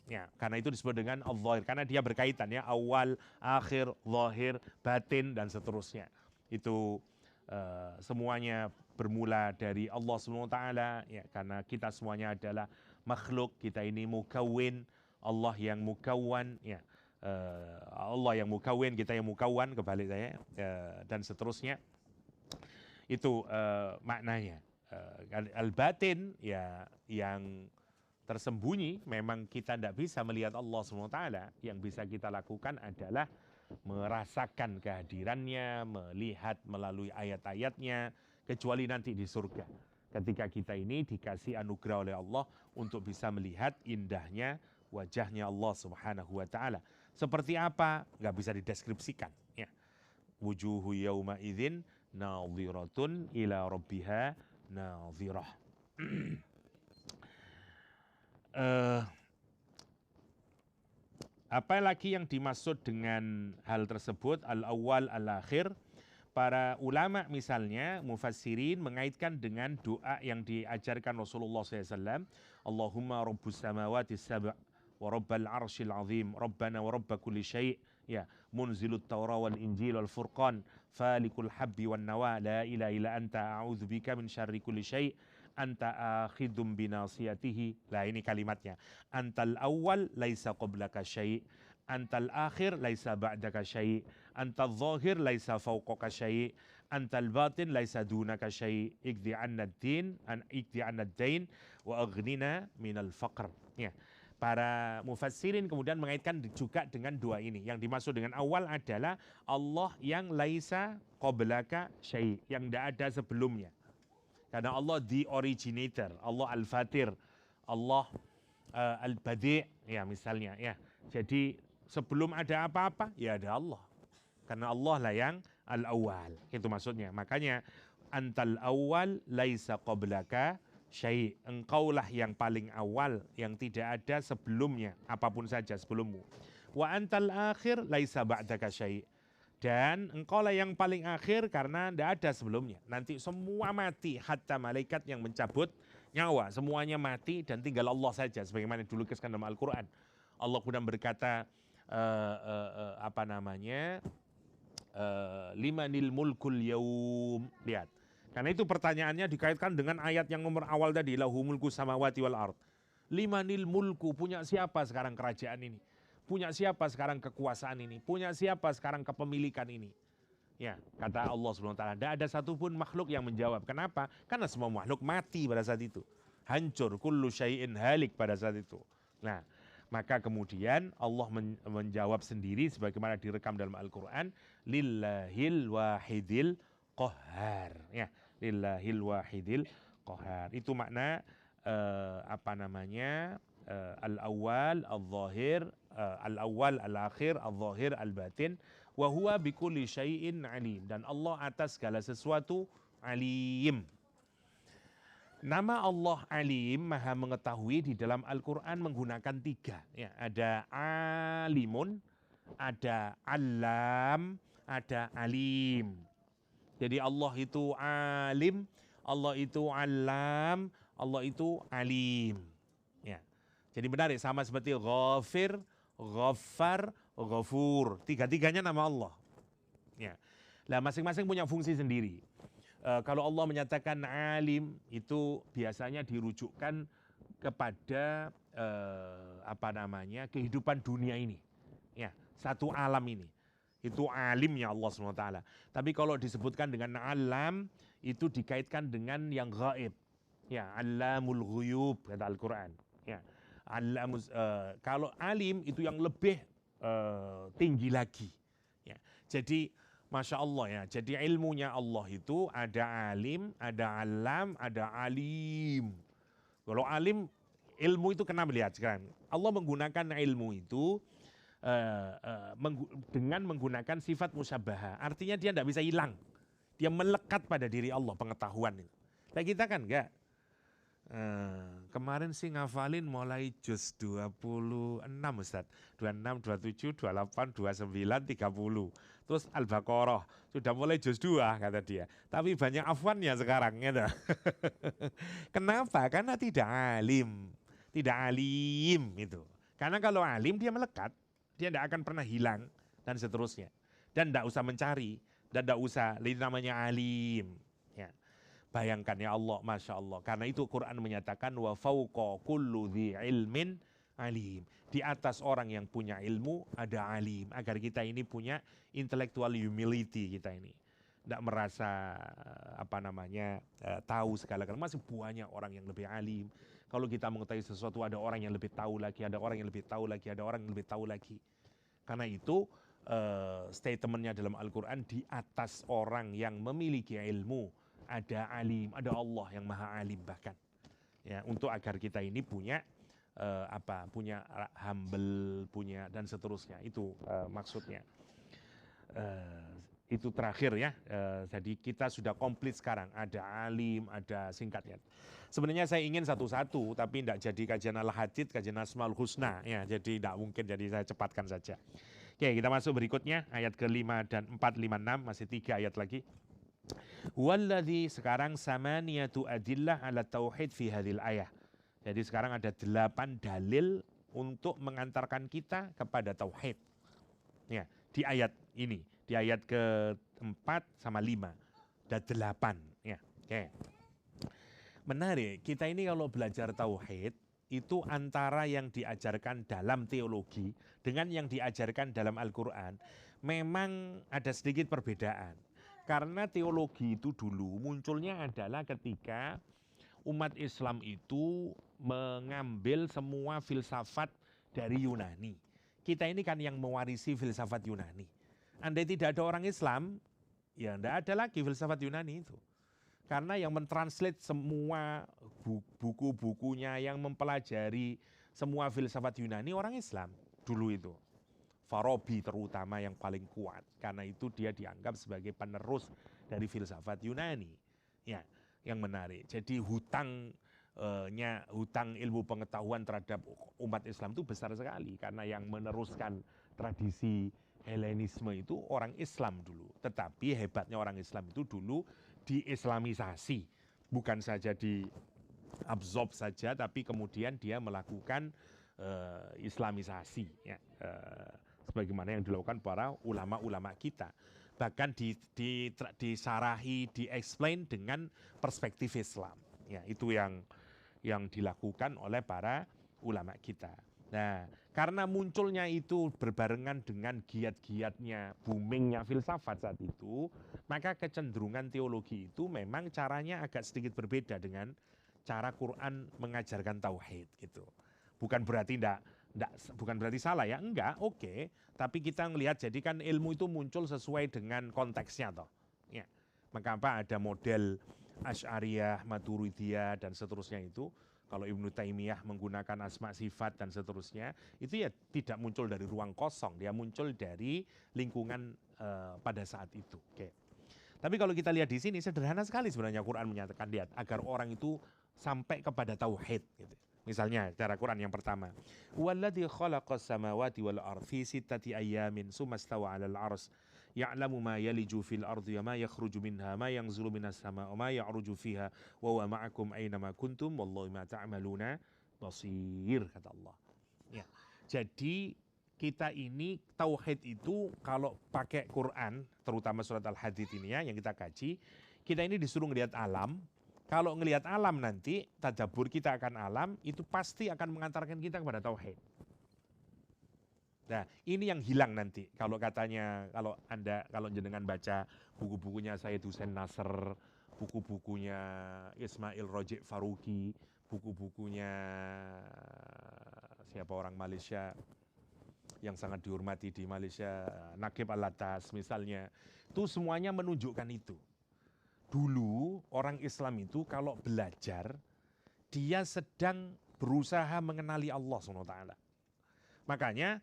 Ya, karena itu disebut dengan al-zahir, karena dia berkaitan ya, awal, akhir, zahir, batin, dan seterusnya. Itu semuanya bermula dari Allah SWT, ya, karena kita semuanya adalah makhluk, kita ini mukawwin, Allah yang mukawwan, ya, Allah yang mukawwin, kita yang mukawwan, kebalik saya, dan seterusnya. Itu maknanya. Al-batin ya yang tersembunyi, memang kita tidak bisa melihat Allah SWT. Yang bisa kita lakukan adalah merasakan kehadirannya, melihat melalui ayat-ayatnya, kecuali nanti di surga. Ketika kita ini dikasih anugerah oleh Allah untuk bisa melihat indahnya wajahnya Allah Subhanahu wa taala. Seperti apa? Nggak bisa dideskripsikan, ya. Wujuhu yauma idzin nadhiratun ila rabbiha nadhirah. Apa lagi yang dimaksud dengan hal tersebut, al-awwal al-akhir? Para ulama misalnya, mufassirin mengaitkan dengan doa yang diajarkan Rasulullah SAW. Allahumma rabbus samawati sab' wa rabbal arshil azim, rabbana wa rabba kulli syai', ya, munzilut tawra wal injil wal furqan, falikul habbi wan nawa, la ilaha illa anta a'udzu bika min syarri kulli syai', anta akhidum binasiyatihi. Lah ini kalimatnya. Antal awal laisa qablaka syai', antal akhir laisa ba'daka syai', antal zahir laisa fawqaka syai', antal batin laisa dunaka syai', ikdi anna ad-din ikdi anna ad-dain wa aghnina minal faqr. Ya. Para mufassirin kemudian mengaitkan juga dengan dua ini. Yang dimaksud dengan awal adalah Allah yang laisa qablaka syai', yang tidak ada sebelumnya. Karena Allah the originator, Allah al-fatir, Allah al-badi', ya misalnya, ya. Jadi sebelum ada apa-apa, ya ada Allah. Karena Allah lah yang al-awwal, itu maksudnya. Makanya antal awwal laisa qablaka syai', engkaulah yang paling awal, yang tidak ada sebelumnya, apapun saja sebelummu. Wa antal akhir laisa ba'daka syai', dan engkaulah yang paling akhir karena tidak ada sebelumnya. Nanti semua mati, hatta malaikat yang mencabut nyawa, semuanya mati dan tinggal Allah saja. Sebagaimana dulu kisahkan dalam Al-Quran. Allah kemudian berkata, limanil mulkul yaum. Lihat. Karena itu pertanyaannya dikaitkan dengan ayat yang nomor awal tadi, lahu mulku samawati wal ard. Limanil mulku, punya siapa sekarang kerajaan ini? Punya siapa sekarang kekuasaan ini? Punya siapa sekarang kepemilikan ini? Ya, kata Allah SWT, tidak ada satupun makhluk yang menjawab. Kenapa? Karena semua makhluk mati pada saat itu. Hancur, kullu syai'in halik pada saat itu. Nah, maka kemudian Allah menjawab sendiri sebagaimana direkam dalam Al-Quran, lillahil wahidil qahar. Ya, lillahil wahidil qahar. Itu makna al-awwal, al-zahir, al-awwal, al-akhir, al-zahir, al-batin, wa huwa bikulli syai'in alim, dan Allah atas segala sesuatu alim. Nama Allah alim, maha mengetahui, di dalam Al-Quran menggunakan 3. Ya, ada alimun, ada alam, ada alim. Jadi Allah itu alim, Allah itu alam, Allah itu alim. Ya. Jadi menarik, sama seperti Ghafir, Ghaffar, Ghafur. Tiga-tiganya nama Allah. Ya. Nah, masing-masing punya fungsi sendiri. Kalau Allah menyatakan alim, itu biasanya dirujukkan kepada kehidupan dunia ini. Ya, satu alam ini. Itu alimnya Allah SWT. Tapi kalau disebutkan dengan alam, itu dikaitkan dengan yang gaib. Ya, alamul ghuyub kata Al-Quran. Ya, kalau alim itu yang lebih tinggi lagi. Ya, jadi Masya Allah ya, jadi ilmunya Allah itu ada alim, ada alam, ada alim. Kalau alim, ilmu itu kenapa lihat sekarang? Allah menggunakan ilmu itu dengan menggunakan sifat musyabahah. Artinya dia tidak bisa hilang. Dia melekat pada diri Allah, pengetahuan itu. Nah kita kan enggak. Kemarin sih ngafalin mulai juz 26 Ustaz. 26, 27, 28, 29, 30. Terus Al-Baqarah sudah mulai juz 2 kata dia. Tapi banyak afwannya sekarang gitu. Kenapa? Karena tidak alim. Tidak alim itu. Karena kalau alim dia melekat, dia tidak akan pernah hilang dan seterusnya. Dan tidak usah mencari dan tidak usah, itu namanya alim. Ya. Bayangkan ya Allah, Masya Allah. Karena itu Quran menyatakan wa fauqa kullu dhi ilmin alim. Di atas orang yang punya ilmu ada alim. Agar kita ini punya intellectual humility kita ini. Tidak merasa tahu segala-galanya. Masih banyak orang yang lebih alim. Kalau kita mengetahui sesuatu ada orang yang lebih tahu lagi, ada orang yang lebih tahu lagi, ada orang yang lebih tahu lagi. Karena itu statementnya dalam Al-Quran, di atas orang yang memiliki ilmu ada alim, ada Allah yang maha alim bahkan. Ya, untuk agar kita ini punya punya humble, punya dan seterusnya. Itu maksudnya. Itu terakhir ya. Jadi kita sudah komplit sekarang. Ada alim, ada singkatnya. Sebenarnya saya ingin satu-satu, tapi tidak jadi kajian al-hadid, kajian asmaul husna. Ya, jadi tidak mungkin, jadi saya cepatkan saja. Oke, kita masuk berikutnya. Ayat ke-5 dan 4, 5, 6. Masih 3 ayat lagi. Walladzi, sekarang samaniyatu adillah ala tauhid fi hadhil ayah. Jadi sekarang ada 8 dalil untuk mengantarkan kita kepada tauhid. Ya, di ayat ini, di ayat ke-4 sama 5. Ada 8 ya. Oke. Menarik, kita ini kalau belajar tauhid itu antara yang diajarkan dalam teologi dengan yang diajarkan dalam Al-Qur'an memang ada sedikit perbedaan. Karena teologi itu dulu munculnya adalah ketika umat Islam itu mengambil semua filsafat dari Yunani. Kita ini kan yang mewarisi filsafat Yunani. Andai tidak ada orang Islam, ya tidak ada lagi filsafat Yunani itu. Karena yang mentranslate semua buku-bukunya, yang mempelajari semua filsafat Yunani orang Islam dulu itu. Farabi terutama yang paling kuat, karena itu dia dianggap sebagai penerus dari filsafat Yunani. Ya, yang menarik. Jadi hutang ilmu pengetahuan terhadap umat Islam itu besar sekali, karena yang meneruskan tradisi Helenisme itu orang Islam dulu. Tetapi hebatnya orang Islam itu dulu diislamisasi, bukan saja diabsorb saja, tapi kemudian dia melakukan islamisasi. Ya, sebagaimana yang dilakukan para ulama-ulama kita. Bahkan disarahi, di-explain dengan perspektif Islam. Ya, itu yang dilakukan oleh para ulama kita. Nah, karena munculnya itu berbarengan dengan giat-giatnya, boomingnya filsafat saat itu, maka kecenderungan teologi itu memang caranya agak sedikit berbeda dengan cara Quran mengajarkan tauhid gitu. Bukan berarti bukan berarti salah ya, enggak, oke. Tapi kita ngelihat, jadi kan ilmu itu muncul sesuai dengan konteksnya toh. Ya. Maka ada model Asy'ariyah, Maturidiyah dan seterusnya itu. Kalau Ibnu Taimiyah menggunakan asma sifat dan seterusnya, itu ya tidak muncul dari ruang kosong, dia muncul dari lingkungan pada saat itu. Oke. Tapi kalau kita lihat di sini sederhana sekali sebenarnya Quran menyatakan, lihat, agar orang itu sampai kepada tauhid gitu. Misalnya cara Quran yang pertama, walladzi khalaqas samawati wal ardh fi sittati ayyamin tsumma istawa 'alal 'arsy ya'lamu ma yaliju fil ardi wa ma yakhruju minha ma yanzilu minas sama'i wa ma ya'ruju fiha wa huwa ma'akum aina ma kuntum wallahu ma ta'maluna basir, kata Allah. Ya. Jadi kita ini tauhid itu kalau pakai Quran, terutama surat Al-Hadid ini ya yang kita kaji, kita ini disuruh ngelihat alam. Kalau ngelihat alam nanti, tadabbur kita akan alam, itu pasti akan mengantarkan kita kepada tauhid. Nah, ini yang hilang nanti. Kalau katanya, kalau jenengan baca buku-bukunya Sayyid Hussein Nasr, buku-bukunya Ismail Roji Faruqi, buku-bukunya siapa orang Malaysia yang sangat dihormati di Malaysia, Naqib Al-Latas misalnya, itu semuanya menunjukkan itu. Dulu orang Islam itu kalau belajar, dia sedang berusaha mengenali Allah SWT. Makanya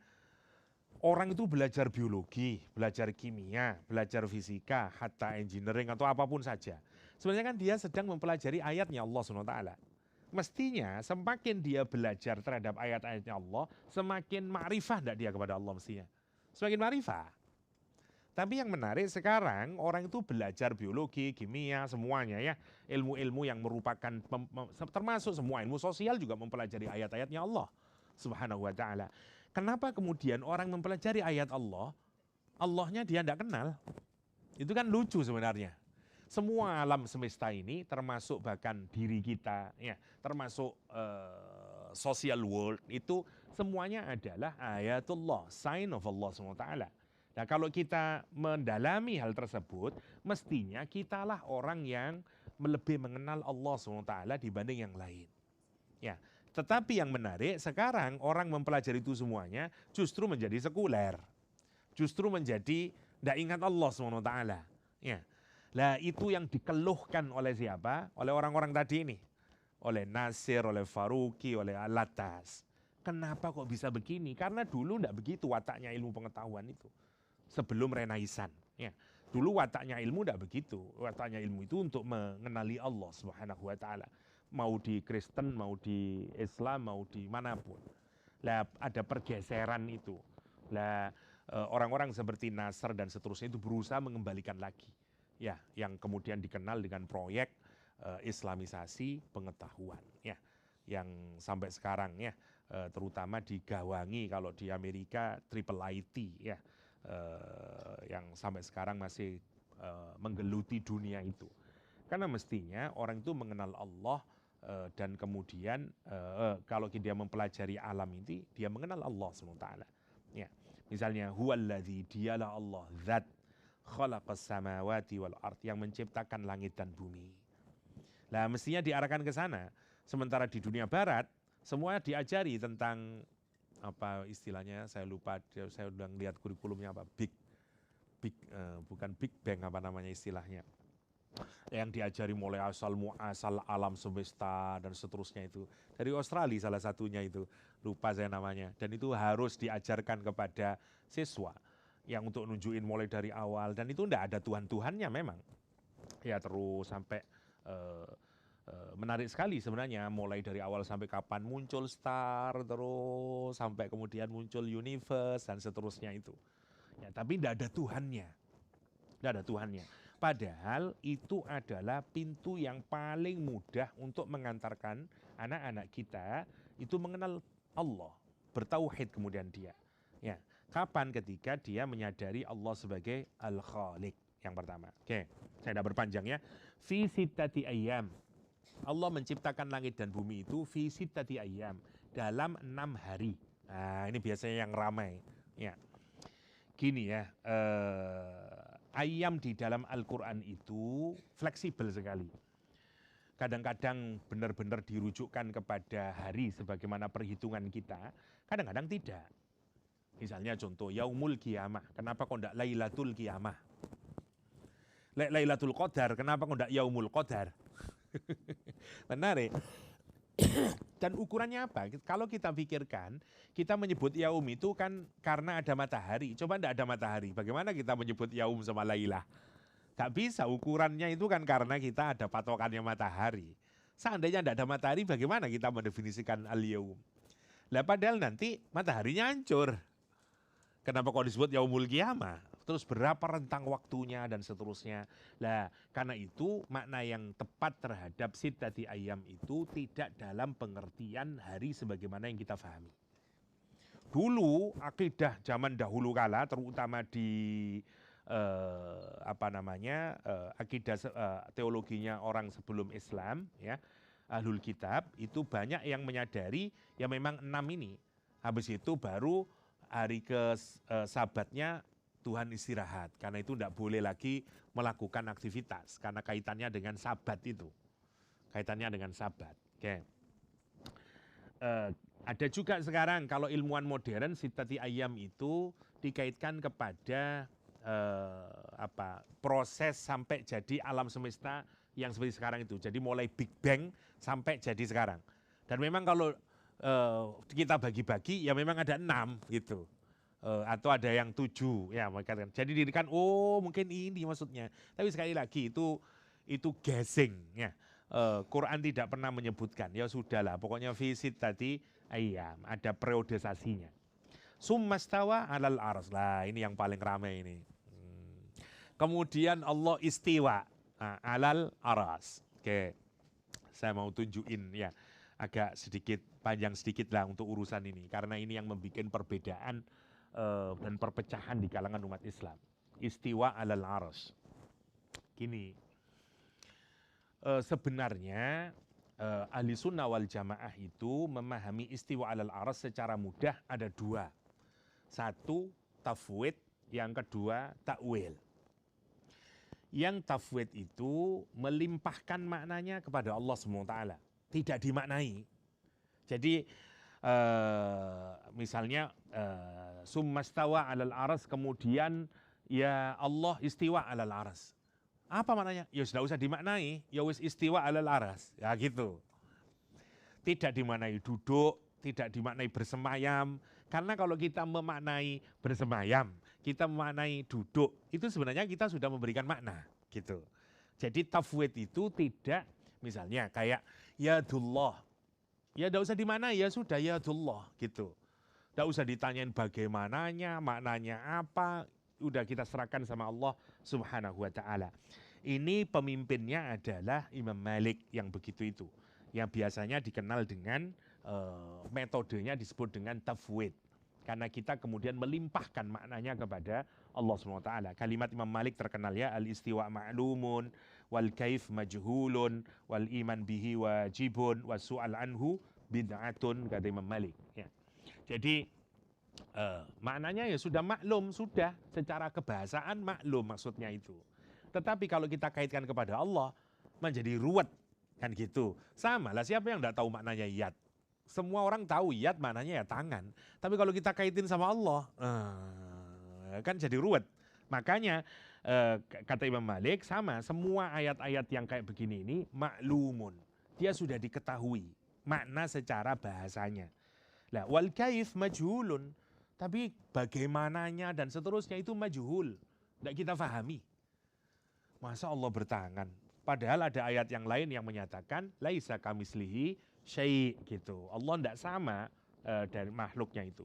orang itu belajar biologi, belajar kimia, belajar fisika, hatta engineering atau apapun saja. Sebenarnya kan dia sedang mempelajari ayatnya Allah SWT. Mestinya semakin dia belajar terhadap ayat-ayatnya Allah, semakin ma'rifah enggak dia kepada Allah mestinya. Semakin ma'rifah. Tapi yang menarik sekarang orang itu belajar biologi, kimia, semuanya ya. Ilmu-ilmu yang merupakan, termasuk semua ilmu sosial juga mempelajari ayat-ayatnya Allah Subhanahu wa ta'ala. Kenapa kemudian orang mempelajari ayat Allah, Allahnya dia tidak kenal? Itu kan lucu sebenarnya. Semua alam semesta ini, termasuk bahkan diri kita, ya, termasuk social world, itu semuanya adalah ayatullah, sign of Allah SWT. Nah kalau kita mendalami hal tersebut, mestinya kitalah orang yang lebih mengenal Allah SWT dibanding yang lain. Ya. Tetapi yang menarik, sekarang orang mempelajari itu semuanya justru menjadi sekuler. Justru menjadi tidak ingat Allah SWT. Ya. Lah itu yang dikeluhkan oleh siapa? Oleh orang-orang tadi ini. Oleh Nasir, oleh Faruqi, oleh Al-Latas. Kenapa kok bisa begini? Karena dulu tidak begitu wataknya ilmu pengetahuan itu. Sebelum Renaisan. Ya. Dulu wataknya ilmu tidak begitu. Wataknya ilmu itu untuk mengenali Allah Subhanahu wa ta'ala. Mau di Kristen, mau di Islam, mau di manapun. Lah ada pergeseran itu. Lah orang-orang seperti Nasr dan seterusnya itu berusaha mengembalikan lagi. Ya, yang kemudian dikenal dengan proyek Islamisasi pengetahuan. Ya, yang sampai sekarang ya, terutama digawangi kalau di Amerika Triple IT ya, yang sampai sekarang masih menggeluti dunia itu. Karena mestinya orang itu mengenal Allah. Dan kemudian kalau dia mempelajari alam ini, dia mengenal Allah SWT. Ya. Misalnya, huwallazi, dialah Allah, zat, khalaqas samawati wal ard, yang menciptakan langit dan bumi. Nah mestinya diarahkan ke sana. Sementara di dunia barat, semua diajari tentang, apa istilahnya, saya lupa, saya udah lihat kurikulumnya apa, bukan Big Bang, apa namanya istilahnya. Yang diajari mulai asal muasal alam semesta dan seterusnya itu dari Australia salah satunya itu, lupa saya namanya, dan itu harus diajarkan kepada siswa yang untuk nunjukin mulai dari awal, dan itu enggak ada Tuhan-Tuhannya memang ya, terus sampai menarik sekali sebenarnya, mulai dari awal sampai kapan muncul star, terus sampai kemudian muncul universe dan seterusnya itu ya, tapi enggak ada Tuhannya, enggak ada Tuhannya. Padahal itu adalah pintu yang paling mudah untuk mengantarkan anak-anak kita itu mengenal Allah, bertauhid kemudian dia. Ya, kapan? Ketika dia menyadari Allah sebagai Al-Khaliq yang pertama. Oke, saya tidak berpanjang ya. Fi sittati ayyam. Allah menciptakan langit dan bumi itu fi sittati ayyam, dalam 6 hari. Nah, ini biasanya yang ramai. Ya. Gini ya, ayam di dalam Al-Quran itu fleksibel sekali. Kadang-kadang benar-benar dirujukkan kepada hari sebagaimana perhitungan kita, kadang-kadang tidak. Misalnya contoh, Yaumul Qiyamah, kenapa kok enggak Lailatul Qiyamah? Lailatul Qadar, kenapa kok enggak Yaumul Qadar? Menarik. Dan ukurannya apa? Kalau kita pikirkan, kita menyebut yaum itu kan karena ada matahari. Coba enggak ada matahari, bagaimana kita menyebut yaum sama lailah? Gak bisa, ukurannya itu kan karena kita ada patokannya matahari. Seandainya enggak ada matahari, bagaimana kita mendefinisikan al-yaum? Lah padahal nanti mataharinya hancur. Kenapa kok disebut yaumul qiyamah? terus berapa rentang waktunya dan seterusnya. Nah, karena itu makna yang tepat terhadap sittati ayyam itu tidak dalam pengertian hari sebagaimana yang kita pahami. Dulu akidah zaman dahulu kala, terutama di akidah teologinya orang sebelum Islam, ya, ahlul kitab itu banyak yang menyadari ya memang 6 ini. Habis itu baru hari ke sabatnya Tuhan istirahat, karena itu tidak boleh lagi melakukan aktivitas karena kaitannya dengan sabat itu, kaitannya dengan sabat. Oke. Ada juga sekarang kalau ilmuwan modern sittati ayyam itu dikaitkan kepada proses sampai jadi alam semesta yang seperti sekarang itu. Jadi mulai Big Bang sampai jadi sekarang. Dan memang kalau kita bagi-bagi ya memang ada 6 gitu. Atau ada yang 7 ya. Jadi dirikan mungkin ini maksudnya. Tapi sekali lagi itu guessing ya. Quran tidak pernah menyebutkan. Ya sudahlah, pokoknya visit tadi ayyam, ada periodisasinya. Summastawa alal ars. Lah ini yang paling ramai ini. Kemudian Allah istiwa alal aras. Oke, saya mau tunjukin ya, agak sedikit panjang sedikit lah untuk urusan ini, karena ini yang membuat perbedaan dan perpecahan di kalangan umat Islam. Istiwa alal aras. Gini, sebenarnya ahli sunnah wal jamaah itu memahami istiwa alal aras secara mudah ada 2. Satu tafwid, yang kedua takwil. Yang tafwid itu melimpahkan maknanya kepada Allah SWT, tidak dimaknai. Jadi misalnya summastawa alal aras, kemudian ya Allah istiwa alal aras. Apa maknanya? Ya sudah usah dimaknai, ya wis istiwa alal aras. Ya gitu. Tidak dimaknai duduk, tidak dimaknai bersemayam. Karena kalau kita memaknai bersemayam, kita memaknai duduk, itu sebenarnya kita sudah memberikan makna gitu. Jadi tafwid itu tidak, misalnya kayak yadullah, ya tidak usah dimaknai, ya sudah yadullah gitu. Tidak usah ditanyain bagaimananya, maknanya apa, udah kita serahkan sama Allah Subhanahu wa ta'ala. Ini pemimpinnya adalah Imam Malik yang begitu itu, yang biasanya dikenal dengan metodenya disebut dengan tafwid. Karena kita kemudian melimpahkan maknanya kepada Allah SWT. Kalimat Imam Malik terkenal ya, al-istiwa ma'lumun, wal kaif majhulun, wal iman bihi wajibun, was su'al anhu bid'atun, kata Imam Malik. Ya. Jadi maknanya ya sudah maklum, sudah secara kebahasaan maklum maksudnya itu. Tetapi kalau kita kaitkan kepada Allah, menjadi ruwet, kan gitu. Sama lah, siapa yang tidak tahu maknanya yad? Semua orang tahu yad maknanya ya tangan. Tapi kalau kita kaitin sama Allah, kan jadi ruwet. Makanya kata Imam Malik sama, semua ayat-ayat yang kayak begini ini maklumun. Dia sudah diketahui makna secara bahasanya. Lah wal kaif majhulun. Tapi bagaimananya dan seterusnya itu majhul. Tidak kita pahami. Masa Allah bertangan? Padahal ada ayat yang lain yang menyatakan laisa kamislihi syai' gitu. Allah tidak sama dari makhluknya itu.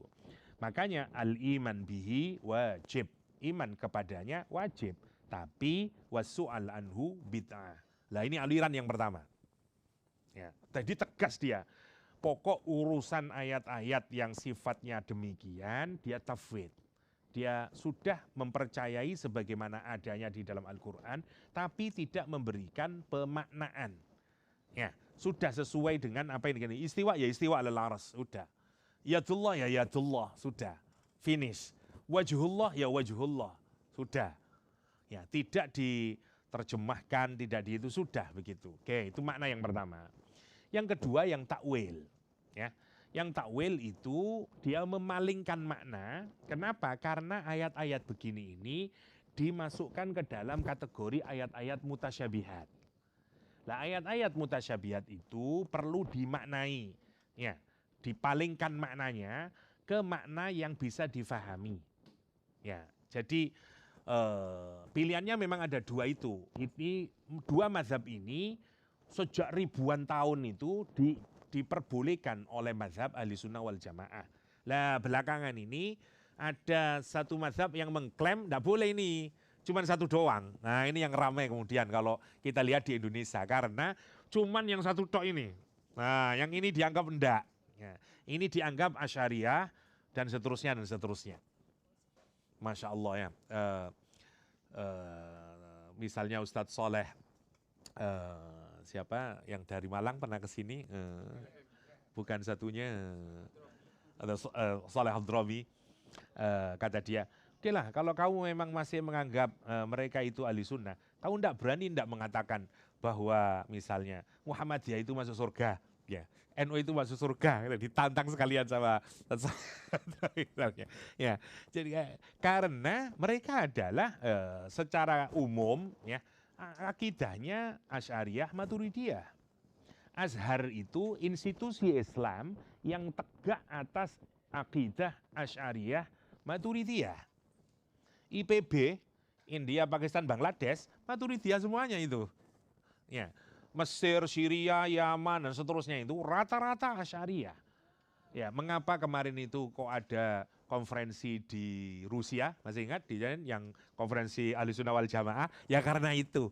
Makanya al-iman bihi wajib. Iman kepadanya wajib. Tapi wasu'al anhu bid'ah. Lah ini aliran yang pertama. Ya, tadi tegas dia. Pokok urusan ayat-ayat yang sifatnya demikian dia tafwid. Dia sudah mempercayai sebagaimana adanya di dalam Al-Quran, tapi tidak memberikan pemaknaan. Ya, sudah sesuai dengan apa yang digini. Istiwa ya istiwa alal aras, sudah. Yadullah ya yadullah, sudah. Finish. Wajhullah ya wajhullah, sudah. Ya, tidak diterjemahkan, tidak itu sudah begitu. Oke, itu makna yang pertama. Yang kedua yang takwil, ya. Yang takwil itu dia memalingkan makna. Kenapa? Karena ayat-ayat begini ini dimasukkan ke dalam kategori ayat-ayat mutasyabihat. Nah, ayat-ayat mutasyabihat itu perlu dimaknai, ya, dipalingkan maknanya ke makna yang bisa difahami. Ya, jadi pilihannya memang ada 2 itu. Ini 2 mazhab ini sejak ribuan tahun itu diperbolehkan oleh mazhab ahli sunnah wal jamaah. Lah belakangan ini ada satu mazhab yang mengklaim tidak boleh ini, cuman satu doang. Nah ini yang ramai kemudian kalau kita lihat di Indonesia, karena cuman yang satu tok ini. Nah yang ini dianggap enggak. Ya, ini dianggap Asy'ariyah dan seterusnya dan seterusnya. Masya Allah ya. Misalnya Ustadz Soleh, siapa yang dari Malang pernah ke sini, bukan satunya, ada Soleh Al-Dromi, kata dia, oke lah kalau kamu memang masih menganggap mereka itu ahli sunnah, kamu tidak berani tidak mengatakan bahwa misalnya Muhammadiyah itu masuk surga, ya, NU itu masuk surga, ditantang sekalian sama ya. Jadi karena mereka adalah secara umum ya akidahnya Asy'ariyah Maturidiyah. Azhar itu institusi Islam yang tegak atas akidah Asy'ariyah Maturidiyah. IPB, India, Pakistan, Bangladesh, Maturidiyah semuanya itu. Ya. Mesir, Syria, Yaman dan seterusnya itu rata-rata Asy'ariyah. Ya, mengapa kemarin itu kok ada konferensi di Rusia, masih ingat yang konferensi Ahlussunnah wal Jamaah? Ya karena itu.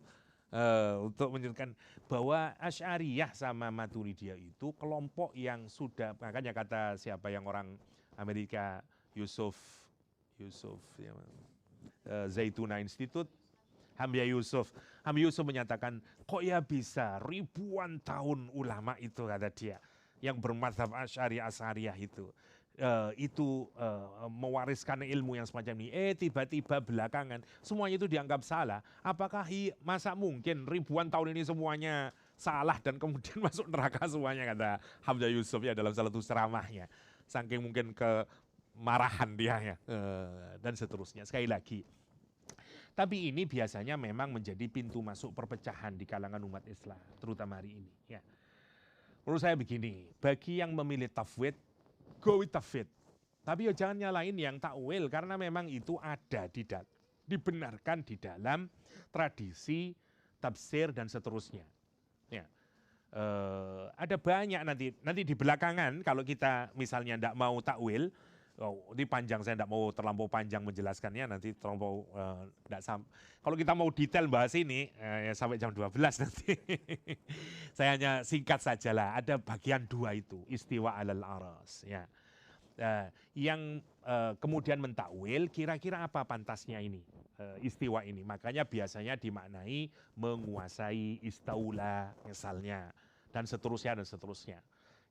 Untuk menunjukkan bahwa Asy'ariyah sama Maturidiyah itu kelompok yang sudah, makanya kata siapa yang orang Amerika, Yusuf ya, Zaituna Institute, Hamya Yusuf menyatakan kok ya bisa ribuan tahun ulama itu, kata dia, yang bermadzhab Asy'ariyah itu mewariskan ilmu yang semacam ini, tiba-tiba belakangan semuanya itu dianggap salah. Apakah masa mungkin ribuan tahun ini semuanya salah dan kemudian masuk neraka semuanya, kata Hamzah Yusuf ya dalam salah satu ceramahnya. Saking mungkin kemarahan dia ya, dan seterusnya. Sekali lagi, tapi ini biasanya memang menjadi pintu masuk perpecahan di kalangan umat Islam, terutama hari ini. Ya. Menurut saya begini, bagi yang memilih tafwid, go with tafwid. Tapi ya jangan nyalain yang takwil, karena memang itu ada dibenarkan di dalam tradisi tafsir dan seterusnya. Ya. Ada banyak nanti di belakangan kalau kita misalnya tidak mau takwil, ini panjang, saya tidak mau terlampau panjang menjelaskannya, nanti terlampau kalau kita mau detail bahas ini ya sampai jam 12 nanti. Saya hanya singkat saja lah, ada bagian dua itu, istiwa alal aras ya. Yang kemudian mentakwil kira-kira apa pantasnya ini, istiwa ini, makanya biasanya dimaknai menguasai, istaula misalnya, dan seterusnya.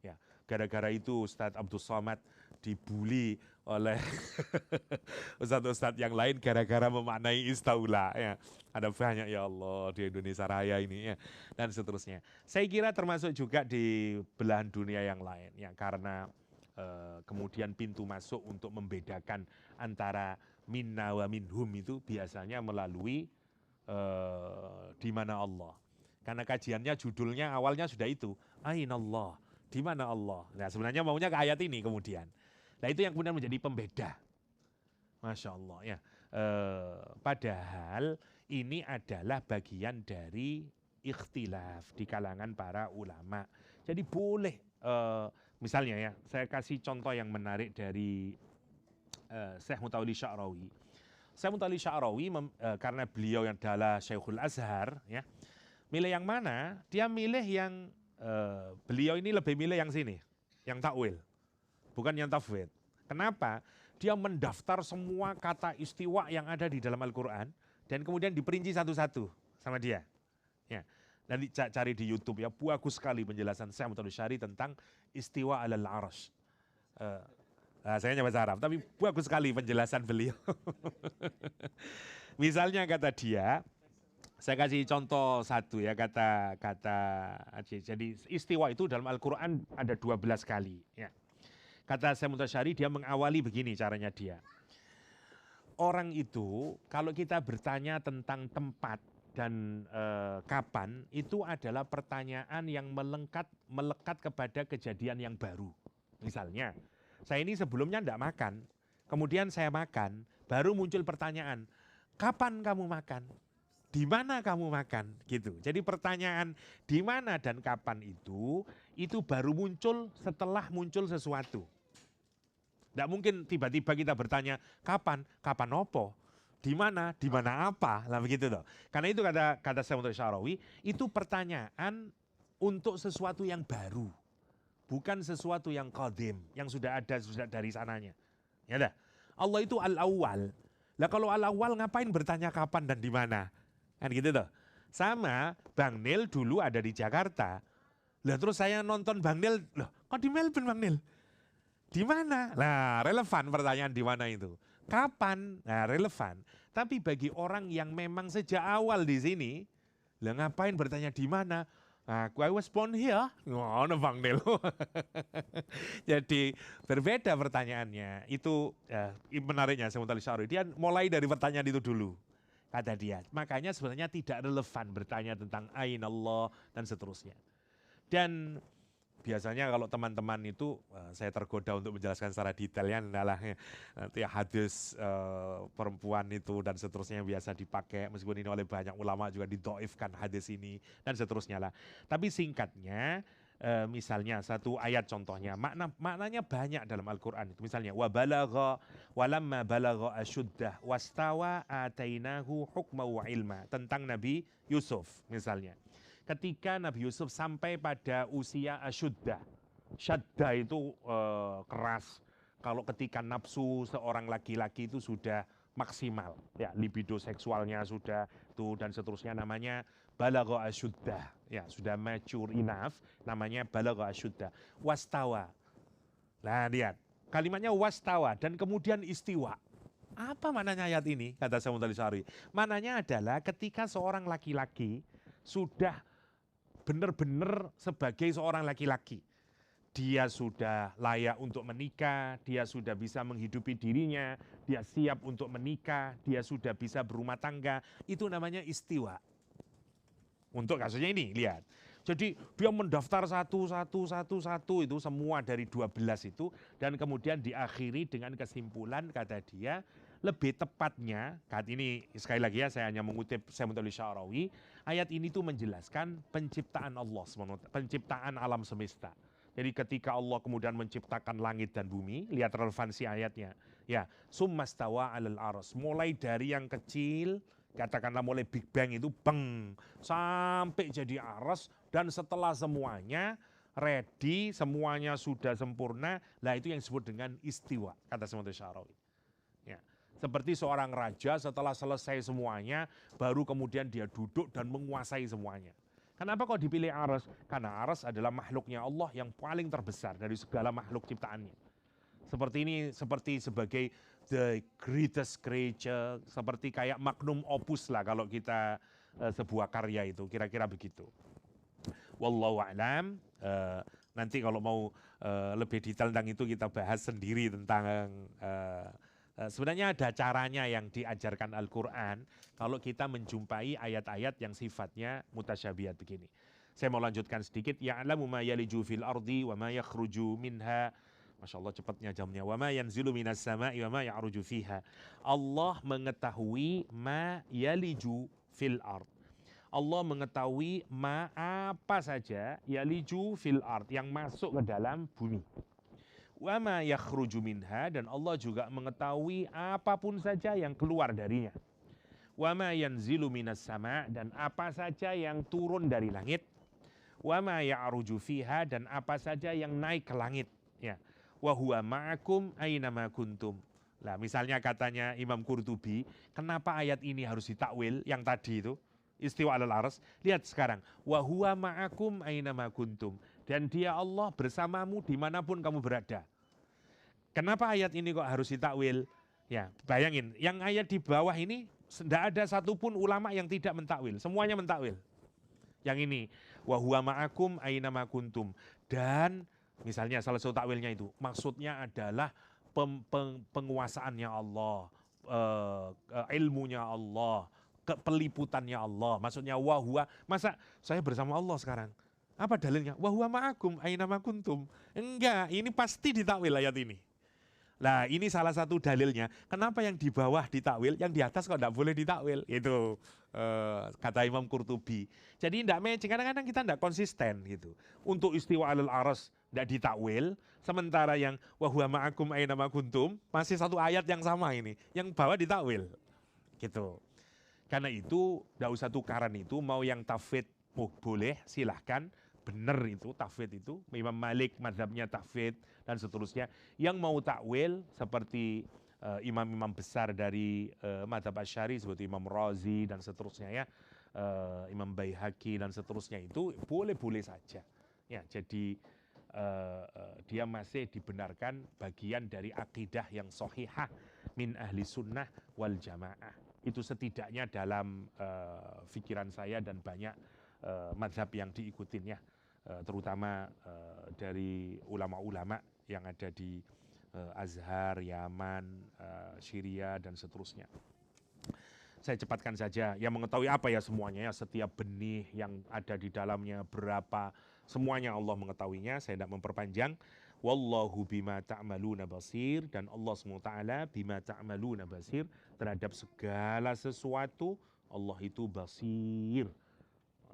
Ya, gara-gara itu Ustadz Abdul Somad dibully oleh ustadz-ustadz yang lain gara-gara memaknai istaula ya. Ada banyak ya Allah di Indonesia Raya ini ya, dan seterusnya. Saya kira termasuk juga di belahan dunia yang lain ya, karena kemudian pintu masuk untuk membedakan antara minna wa minhum itu biasanya melalui di mana Allah. Karena kajiannya judulnya awalnya sudah itu, Ainallah, di mana Allah. Nah sebenarnya maunya ke ayat ini kemudian. Nah itu yang kemudian menjadi pembeda. Masya Allah ya. Padahal ini adalah bagian dari ikhtilaf di kalangan para ulama. Jadi boleh, misalnya ya, saya kasih contoh yang menarik dari Syekh Mutawalli Sya'rawi. Syekh Mutawalli Sya'rawi karena beliau yang adalah Syekhul Azhar ya, milih yang mana? Dia milih yang beliau ini lebih milih yang sini, yang takwil, bukan yang tafwid. Kenapa? Dia mendaftar semua kata istiwa yang ada di dalam Al-Quran dan kemudian diperinci satu-satu sama dia. Ya, nanti cari di YouTube ya, bagus sekali penjelasan Syekh Mutawalli Sya'rawi tentang istiwa alal arsy. Saya hanya bahasa Arab, tapi bagus sekali penjelasan beliau. Misalnya kata dia, saya kasih contoh satu ya, kata jadi istiwa itu dalam Al-Quran ada 12 kali ya. Kata Syekh Mutawalli Sya'rawi, dia mengawali begini caranya dia. Orang itu kalau kita bertanya tentang tempat dan kapan, itu adalah pertanyaan yang melekat kepada kejadian yang baru. Misalnya, saya ini sebelumnya tidak makan, kemudian saya makan, baru muncul pertanyaan, kapan kamu makan? Di mana kamu makan? Gitu. Jadi pertanyaan di mana dan kapan itu baru muncul setelah muncul sesuatu. Tidak mungkin tiba-tiba kita bertanya, kapan? Kapan opo? Di mana? Di mana apa? Lah begitu toh. Karena itu kata Syekh Muhammad Syarawi, itu pertanyaan untuk sesuatu yang baru. Bukan sesuatu yang qadim, yang sudah ada sudah dari sananya. Ya dah. Allah itu al-awwal. Lah kalau al-awwal ngapain bertanya kapan dan di mana? Kan gitu toh. Sama Bang Nil dulu ada di Jakarta. Lah terus saya nonton Bang Nil, loh kok di Melbourne Bang Nil? Di mana? Nah, relevan pertanyaan di mana itu. Kapan? Nah, relevan. Tapi bagi orang yang memang sejak awal di sini, lah ngapain bertanya di mana? Nah, I was born here. Ngono Bang Nil. Jadi berbeda pertanyaannya. Itu menariknya Syekh Muhammad Syarawi. Dia mulai dari pertanyaan itu dulu. Kata dia. Makanya sebenarnya tidak relevan bertanya tentang ain Allah dan seterusnya. Dan biasanya kalau teman-teman itu saya tergoda untuk menjelaskan secara detailnya adalah nanti hadis perempuan itu dan seterusnya yang biasa dipakai meskipun ini oleh banyak ulama juga didoifkan hadis ini dan seterusnya lah. Tapi singkatnya misalnya satu ayat contohnya maknanya banyak dalam Al-Qur'an itu misalnya wa balagha walamma balagha asyuddah wastawa atainahu hukma wa ilma tentang Nabi Yusuf misalnya. Ketika Nabi Yusuf sampai pada usia asyuddah. Syaddah itu keras. Kalau ketika nafsu seorang laki-laki itu sudah maksimal. Ya, libido seksualnya sudah tuh dan seterusnya namanya balagha asyuddah. Ya, sudah mature enough namanya balagha asyuddah. Wastawa. Nah, lihat. Kalimatnya wastawa dan kemudian istiwa. Apa maknanya ayat ini? Kata Syekh Muhammad Syarawi. Maknanya adalah ketika seorang laki-laki sudah benar-benar sebagai seorang laki-laki. Dia sudah layak untuk menikah, dia sudah bisa menghidupi dirinya, dia siap untuk menikah, dia sudah bisa berumah tangga. Itu namanya istiwa. Untuk kasusnya ini, lihat. Jadi dia mendaftar satu itu semua dari 12 itu. Dan kemudian diakhiri dengan kesimpulan kata dia, lebih tepatnya, kata ini sekali lagi ya saya hanya mengutip Syekh Muhammad Syarawi, ayat ini tuh menjelaskan penciptaan Allah, penciptaan alam semesta. Jadi ketika Allah kemudian menciptakan langit dan bumi, lihat relevansi ayatnya. Ya, summastawa 'alal arsy, mulai dari yang kecil, katakanlah mulai Big Bang itu beng sampai jadi aras dan setelah semuanya ready, semuanya sudah sempurna, lah itu yang disebut dengan istiwa, kata Syekh Muhammad Syarawi. Ya. Seperti seorang raja setelah selesai semuanya, baru kemudian dia duduk dan menguasai semuanya. Kenapa kok dipilih aras? Karena aras adalah makhluknya Allah yang paling terbesar dari segala makhluk ciptaannya. Seperti ini, seperti sebagai the greatest creature, seperti kayak magnum opus lah kalau kita sebuah karya itu, kira-kira begitu. Wallahu a'lam. Nanti kalau mau lebih detail tentang itu kita bahas sendiri tentang sebenarnya ada caranya yang diajarkan Al-Quran kalau kita menjumpai ayat-ayat yang sifatnya mutasyabihat begini. Saya mau lanjutkan sedikit. Ya'lamu ma yaliju fil ardi wa ma yakhruju minha. Masya Allah cepatnya jamnya. Wa ma yanzilu minas sama'i wa ma ya'ruju fiha. Allah mengetahui ma yaliju fil ard. Allah mengetahui ma apa saja yaliju fil ard yang masuk ke dalam bumi. Wa ma yakhruju minha dan Allah juga mengetahui apapun saja yang keluar darinya. Wa ma yanzilu minas sama' dan apa saja yang turun dari langit. Wa ma ya'ruju fiha dan apa saja yang naik ke langit. Ya. Wa huwa ma'akum aina ma kuntum. Nah, misalnya katanya Imam Qurtubi, kenapa ayat ini harus ditakwil yang tadi itu? Istiwa alal arsy. Lihat sekarang. Wa huwa ma'akum aina ma kuntum. Dan dia Allah bersamamu dimanapun kamu berada. Kenapa ayat ini kok harus ditakwil? Ya, bayangin, yang ayat di bawah ini tidak ada satupun ulama yang tidak mentakwil, semuanya mentakwil. Yang ini, wa huwa ma'akum aina ma kuntum. Dan misalnya salah satu takwilnya itu, maksudnya adalah penguasaannya Allah, ilmunya Allah, peliputannya Allah. Maksudnya wa huwa, masa saya bersama Allah sekarang? Apa dalilnya? Wa huwa ma'akum aina ma kuntum. Enggak, ini pasti ditakwil ayat ini. Nah ini salah satu dalilnya. Kenapa yang di bawah ditakwil, yang di atas kok tidak boleh ditakwil? Itu kata Imam Qurtubi. Jadi tidak matching, kadang-kadang kita tidak konsisten gitu. Untuk istiwa alal arsy tidak ditakwil. Sementara yang wa huwa ma'akum aina ma kuntum masih satu ayat yang sama ini, yang bawah ditakwil. Gitu. Karena itu tidak usah tukaran itu, mau yang tafwid boleh silahkan, benar itu tafwid itu, Imam Malik mazhabnya tafwid dan seterusnya. Yang mau takwil seperti imam-imam besar dari mazhab Asy'ari seperti Imam Razi dan seterusnya ya, Imam Baihaqi dan seterusnya itu boleh-boleh saja. Ya, jadi dia masih dibenarkan bagian dari akidah yang sahihah min ahli sunnah wal jamaah. Itu setidaknya dalam pikiran saya dan banyak mazhab yang diikutin ya, terutama dari ulama-ulama yang ada di Azhar, Yaman, Syria dan seterusnya. Saya cepatkan saja, yang mengetahui apa ya semuanya ya, setiap benih yang ada di dalamnya berapa, semuanya Allah mengetahuinya. Saya tidak memperpanjang. Wallahu bima ta'maluna basir, dan Allah SWT bima ta'maluna basir, terhadap segala sesuatu Allah itu basir.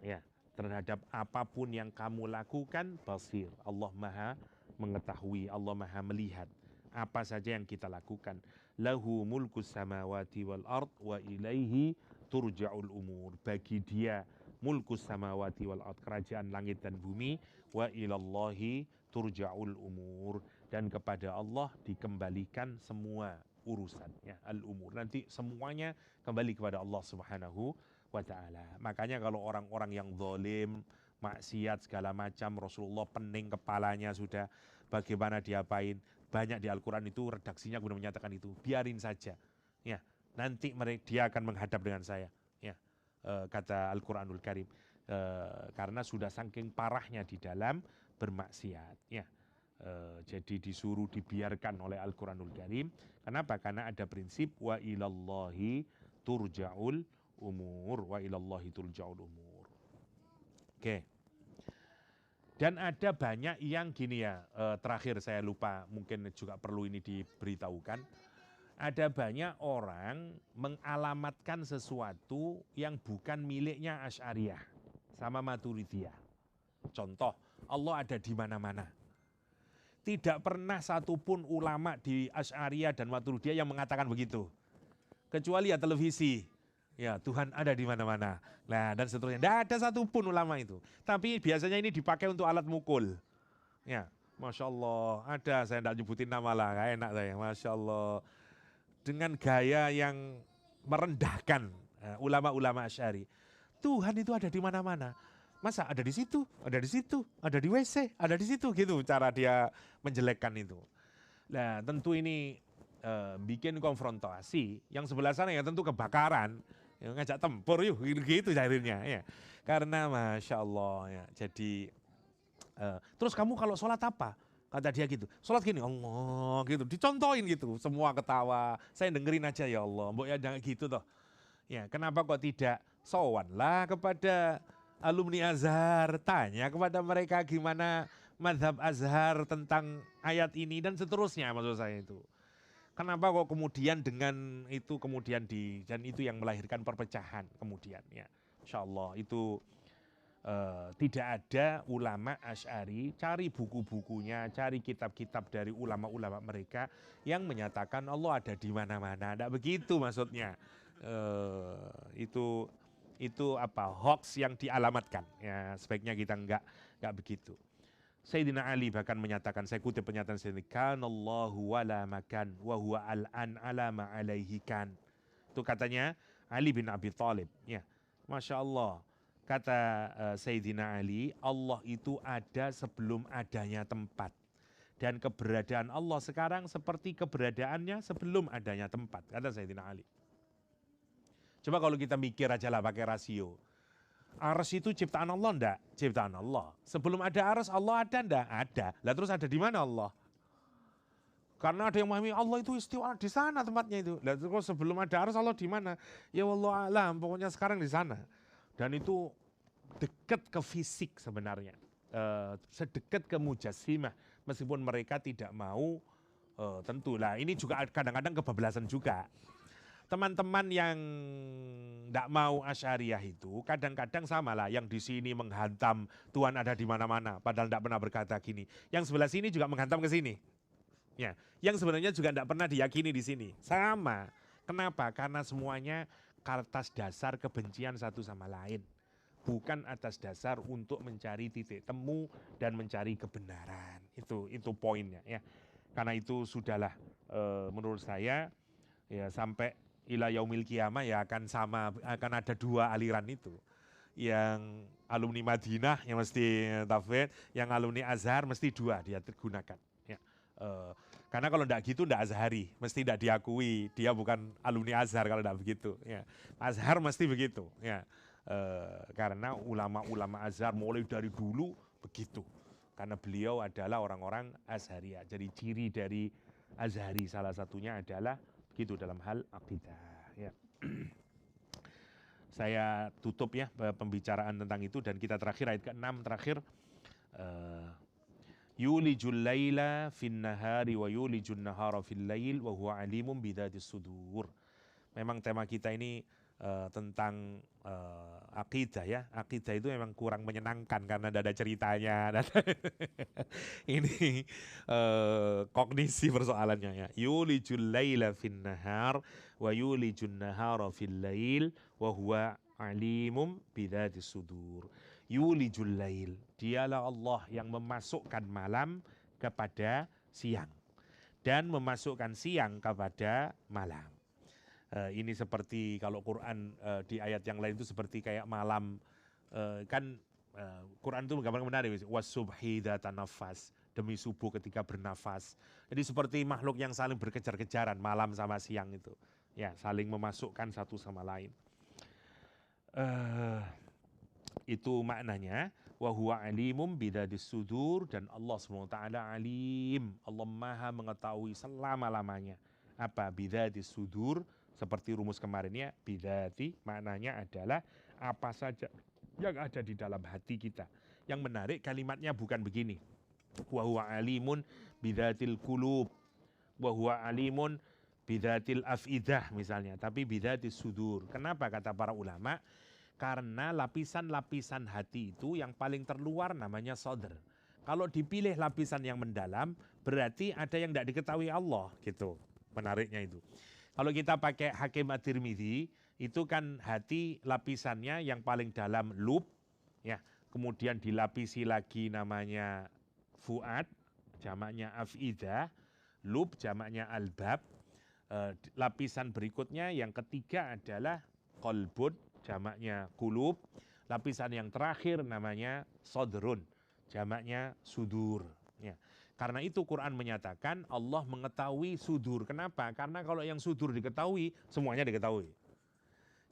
Ya, terhadap apapun yang kamu lakukan basir. Allah Maha mengetahui, Allah Maha melihat apa saja yang kita lakukan. Lahu mulkus samawati wal ard wa ilaihi turja'ul umur. Bagi dia mulkus samawati wal ard, kerajaan langit dan bumi, wa ilallahi turja'ul umur, dan kepada Allah dikembalikan semua urusannya, al-umur. Nanti semuanya kembali kepada Allah Subhanahu wa ta'ala. Makanya kalau orang-orang yang zalim, maksiat segala macam, Rasulullah pening kepalanya sudah, bagaimana diapain? Banyak di Al-Quran itu redaksinya kemudian menyatakan itu, biarin saja. Ya, nanti dia akan menghadap dengan saya. Ya, kata Al-Quranul Karim. Karena sudah saking parahnya di dalam bermaksiat. Ya, jadi disuruh dibiarkan oleh Al-Quranul Karim. Kenapa? Karena ada prinsip wa ilallahi turja'ul umur, wa ilallahi turja'ul umur. Oke. Dan ada banyak yang gini ya, terakhir saya lupa, mungkin juga perlu ini diberitahukan. Ada banyak orang mengalamatkan sesuatu yang bukan miliknya Asy'ariyah sama Maturidiyah. Contoh, Allah ada di mana-mana. Tidak pernah satupun ulama di Asy'ariyah dan Maturidiyah yang mengatakan begitu. Kecuali ya televisi. Ya, Tuhan ada di mana-mana. Nah, dan seterusnya. Tidak ada satupun ulama itu. Tapi biasanya ini dipakai untuk alat mukul. Ya, Masya Allah. Ada, saya tidak nyebutin nama lah. Gak enak saya. Masya Allah. Dengan gaya yang merendahkan ulama-ulama Asy'ari. Tuhan itu ada di mana-mana. Masa ada di situ, ada di situ, ada di WC, ada di situ gitu. Cara dia menjelekkan itu. Nah, tentu ini bikin konfrontasi. Yang sebelah sana ya tentu kebakaran. Ya, ngajak tempur yuk gitu akhirnya ya. Karena Masya Allah ya. Jadi terus kamu kalau sholat apa? Kata dia gitu. Sholat gini Allah gitu. Dicontohin gitu. Semua ketawa. Saya dengerin aja ya Allah. Mbok ya jangan gitu toh. Ya, kenapa kok tidak sowan lah kepada alumni Azhar. Tanya kepada mereka gimana mazhab Azhar tentang ayat ini dan seterusnya, maksud saya itu. Kenapa kok kemudian dengan itu kemudian dan itu yang melahirkan perpecahan kemudian ya. Insya Allah itu tidak ada ulama Asy'ari, cari buku-bukunya, cari kitab-kitab dari ulama-ulama mereka yang menyatakan Allah ada di mana-mana. Tidak begitu maksudnya. Itu apa, hoax yang dialamatkan. Ya, sebaiknya kita enggak begitu. Sayyidina Ali bahkan menyatakan, saya kutip pernyataan Sayyidina, kanallahu wala makan wa huwa al'an ala ma alaihi kan. Itu katanya Ali bin Abi Thalib. Ya, Masya Allah. Kata Sayyidina Ali, Allah itu ada sebelum adanya tempat. Dan keberadaan Allah sekarang seperti keberadaannya sebelum adanya tempat. Kata Sayyidina Ali. Coba kalau kita mikir aja lah pakai rasio. Arsy itu ciptaan Allah enggak? Ciptaan Allah. Sebelum ada arsy Allah ada enggak? Ada. Lah terus ada di mana Allah? Karena ada yang memahami Allah itu istiwa di sana tempatnya itu. Lah terus sebelum ada arsy Allah di mana? Ya wallahu alam, pokoknya sekarang di sana. Dan itu dekat ke fisik sebenarnya. Sedekat ke mujassimah. Meskipun mereka tidak mau tentu. Lah ini juga kadang-kadang kebablasan juga. teman-teman yang tidak mau Asy'ariyah itu kadang-kadang sama lah, yang di sini menghantam Tuhan ada di mana-mana, padahal tidak pernah berkata gini. Yang sebelah sini juga menghantam ke sini. Ya, yang sebenarnya juga tidak pernah diyakini di sini. Sama. Kenapa? Karena semuanya atas dasar kebencian satu sama lain. Bukan atas dasar untuk mencari titik temu dan mencari kebenaran. Itu poinnya ya. Karena itu sudahlah menurut saya ya sampai ila yaumil qiyamah ya akan sama, akan ada dua aliran itu. Yang alumni Madinah yang mesti tafwid, yang alumni Azhar mesti dua dia tergunakan. Ya. Karena kalau tidak gitu tidak Azhari, mesti tidak diakui dia bukan alumni Azhar kalau tidak begitu. Ya. Azhar mesti begitu. Ya. Karena ulama-ulama Azhar mulai dari dulu begitu. Karena beliau adalah orang-orang Azhariyah. Jadi ciri dari Azhari salah satunya adalah begitu dalam hal akidah. Ya. Saya tutup ya pembicaraan tentang itu dan kita terakhir ayat ke-6 terakhir. Yulijul laila fin nahari wa yulijun nahara fil lail wa huwa alimun bidzatis sudur. Memang tema kita ini tentang akidah ya. Akidah itu memang kurang menyenangkan karena tidak ada ceritanya. Ini kognisi persoalannya ya. Yulijul laila fin nahar wa yulijun nahara fil lail wa huwa alimum bidzatis sudur. Yulijul lail, dialah Allah yang memasukkan malam kepada siang dan memasukkan siang kepada malam. Ini seperti kalau Quran di ayat yang lain itu seperti kayak malam kan Quran itu menggambarkan menarik, wasubhi dzatan nafas, demi subuh ketika bernafas. Jadi seperti makhluk yang saling berkejar-kejaran malam sama siang itu, ya saling memasukkan satu sama lain. Itu maknanya wa huwa alimum bidzatis sudur, dan Allah SWT alim, Allah Maha mengetahui selama-lamanya. Apa bidzatis sudur? Seperti rumus kemarinnya, bidzati maknanya adalah apa saja yang ada di dalam hati kita. Yang menarik kalimatnya bukan begini. Wa huwa alimun bidzatil qulub, wa huwa alimun bidzatil afidah misalnya, tapi bidzatis sudur. Kenapa kata para ulama? Karena lapisan-lapisan hati itu yang paling terluar namanya sadr. Kalau dipilih lapisan yang mendalam, berarti ada yang tidak diketahui Allah gitu. Menariknya itu. Kalau kita pakai Hakim At-Tirmidzi, itu kan hati lapisannya yang paling dalam lub, ya. Kemudian dilapisi lagi namanya fuad, jamaknya afidah, lub jamaknya albab. Lapisan berikutnya yang ketiga adalah qalbun, jamaknya kulub. Lapisan yang terakhir namanya sodrun, jamaknya sudur. Ya. Karena itu Quran menyatakan Allah mengetahui sudur. Kenapa? Karena kalau yang sudur diketahui, semuanya diketahui.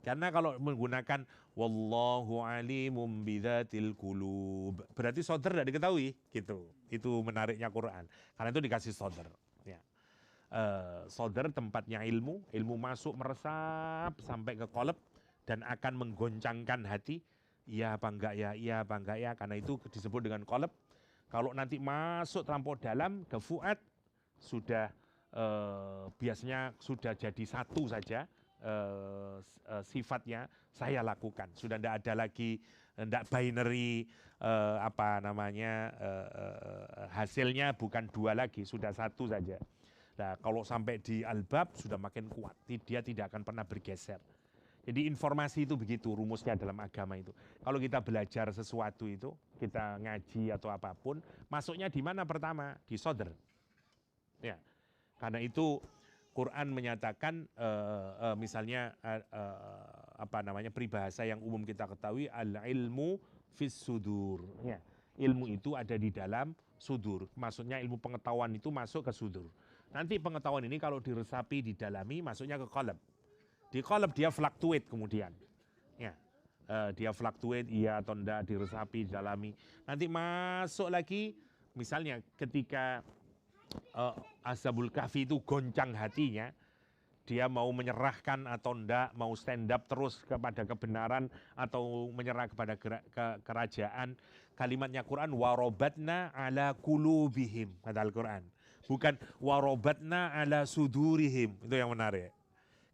Karena kalau menggunakan wallahu alimum bidzatil qulub, berarti sodr tidak diketahui, gitu. Itu menariknya Quran. Karena itu dikasih sodr. Ya. Sodr tempatnya ilmu, ilmu masuk meresap sampai ke qalb dan akan menggoncangkan hati. Iya apa enggak ya, iya apa enggak ya. Karena itu disebut dengan qalb. Kalau nanti masuk terlampau dalam ke fuad, sudah biasanya sudah jadi satu saja sifatnya saya lakukan. Sudah tidak ada lagi, tidak binary hasilnya bukan dua lagi, sudah satu saja. Nah kalau sampai di albab sudah makin kuat, dia tidak akan pernah bergeser. Jadi informasi itu begitu rumusnya dalam agama itu. Kalau kita belajar sesuatu itu, kita ngaji atau apapun, masuknya di mana pertama? Di sodr. Ya. Karena itu Quran menyatakan misalnya peribahasa yang umum kita ketahui, al-ilmu fis sudur. Ya. Ilmu itu ada di dalam sudur. Maksudnya ilmu pengetahuan itu masuk ke sudur. Nanti pengetahuan ini kalau diresapi, didalami, masuknya ke qalb. Di qalb dia fluctuate kemudian. Ya. Dia fluctuate iya atau enggak, diresapi, didalami. Nanti masuk lagi, misalnya ketika Ashabul Kahfi itu goncang hatinya, dia mau menyerahkan atau enggak, mau stand up terus kepada kebenaran atau menyerah kepada kerajaan. Kalimatnya Quran, warobatna ala kulubihim, kata Al-Quran. Bukan warobatna ala sudurihim, itu yang menarik.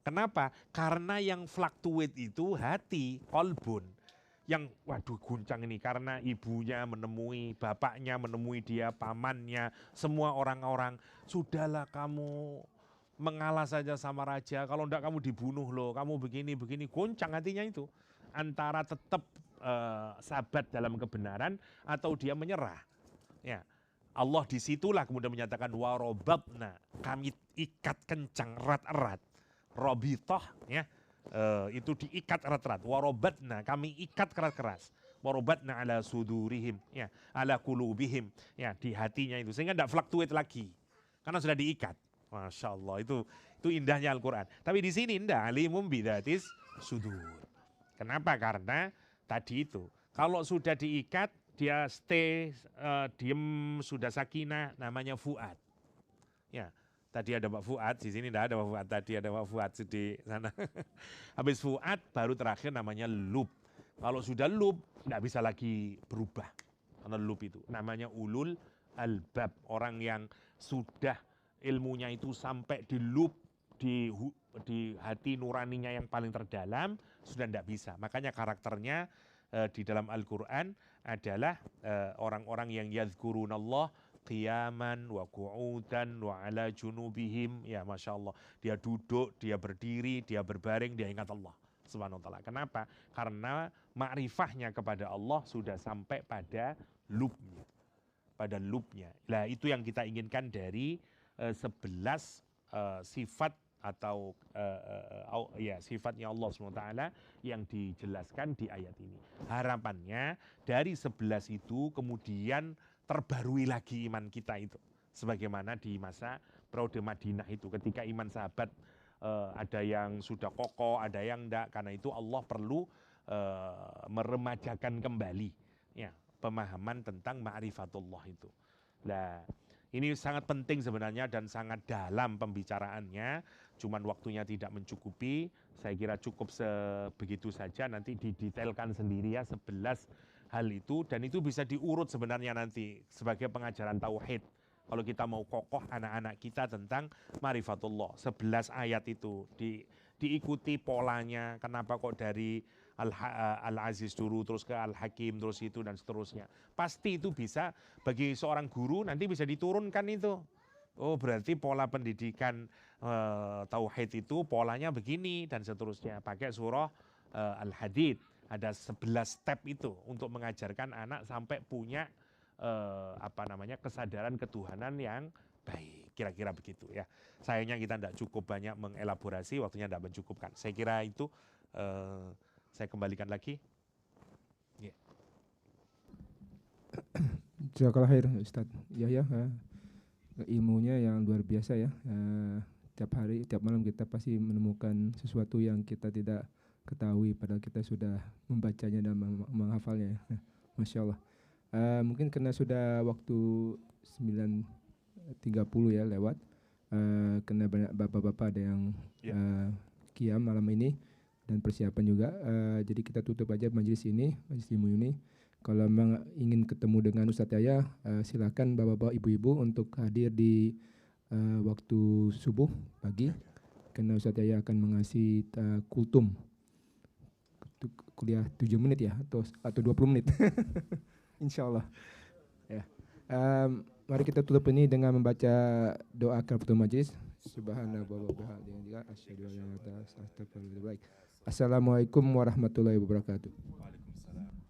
Kenapa? Karena yang fluctuate itu hati, kolbun. Yang waduh guncang ini karena ibunya menemui, bapaknya menemui dia, pamannya, semua orang-orang. Sudahlah kamu mengalah saja sama raja, kalau enggak kamu dibunuh loh, kamu begini, goncang hatinya itu. Antara tetap sabat dalam kebenaran atau dia menyerah. Ya, Allah disitulah kemudian menyatakan warobabna, kami ikat kencang erat-erat. Robitoh ya, itu diikat erat-erat. Warobatna, kami ikat keras-keras. Warobatna ala sudurihim, ya, ala kulubihim, ya, di hatinya itu. Sehingga tidak fluctuate lagi, karena sudah diikat. Masya Allah, itu indahnya Al-Quran. Tapi di sini indah, alimum bidatis sudur. Kenapa? Karena tadi itu, kalau sudah diikat, dia stay, diem, sudah sakinah, namanya fuad. Ya, tadi ada Pak Fuad, di sini tidak ada Pak Fuad, tadi ada Pak Fuad di sana. Habis Fuad baru terakhir namanya lub. Kalau sudah lub, tidak bisa lagi berubah. Karena lub itu namanya ulul albab, orang yang sudah ilmunya itu sampai di lub, di hati nuraninya yang paling terdalam, sudah tidak bisa. Makanya karakternya di dalam Al-Quran adalah orang-orang yang yadhkurunallah qiyaman wa qu'udan wa ala junubihim, ya Masya Allah. Dia duduk, dia berdiri, dia berbaring, dia ingat Allah Subhanahu wa ta'ala. Kenapa? Karena ma'rifahnya kepada Allah sudah sampai pada lubnya. Pada lubnya. Nah itu yang kita inginkan dari 11 sifat atau ya sifatnya Allah SWT yang dijelaskan di ayat ini. Harapannya dari 11 itu kemudian terbarui lagi iman kita itu. Sebagaimana di masa periode Madinah itu ketika iman sahabat ada yang sudah kokoh, ada yang enggak. Karena itu Allah perlu meremajakan kembali ya pemahaman tentang ma'rifatullah itu. Nah, ini sangat penting sebenarnya dan sangat dalam pembicaraannya, cuman waktunya tidak mencukupi. Saya kira cukup sebegitu saja, nanti didetailkan sendiri ya 11 hal itu, dan itu bisa diurut sebenarnya nanti sebagai pengajaran tauhid. Kalau kita mau kokoh anak-anak kita tentang ma'rifatullah, 11 ayat itu diikuti polanya, kenapa kok dari Al-Aziz dulu, terus ke Al-Hakim, terus itu dan seterusnya. Pasti itu bisa, bagi seorang guru nanti bisa diturunkan itu. Oh berarti pola pendidikan tauhid itu polanya begini dan seterusnya. Pakai surah Al-Hadid, ada 11 step itu untuk mengajarkan anak sampai punya kesadaran ketuhanan yang baik. Kira-kira begitu ya. Sayangnya kita tidak cukup banyak mengelaborasi, waktunya tidak mencukupkan. Saya kira itu saya kembalikan lagi. Yeah. Jazakallah khair Ustaz. Ya, ilmunya yang luar biasa ya. Tiap hari, tiap malam kita pasti menemukan sesuatu yang kita tidak ketahui padahal kita sudah membacanya dan menghafalnya. Masya Allah. Mungkin karena sudah waktu 9.30 ya lewat. Karena banyak bapak-bapak ada yang qiyam malam ini dan persiapan juga. Jadi kita tutup aja majelis ilmu ini. Kalau memang ingin ketemu dengan Ustadz Yahya, silakan bapak-bapak, ibu-ibu untuk hadir di waktu subuh pagi. Karena Ustadz Yahya akan mengasih kultum kuliah 7 menit ya atau 20 menit. Insya Allah. Ya. Mari kita tutup ini dengan membaca doa kafaratul majlis. Subhanallah wa bihamdihi asyhadu an la ilaha illa anta astaghfiruka wa atubu ilaik. Assalamualaikum warahmatullahi wabarakatuh. Waalaikumsalam.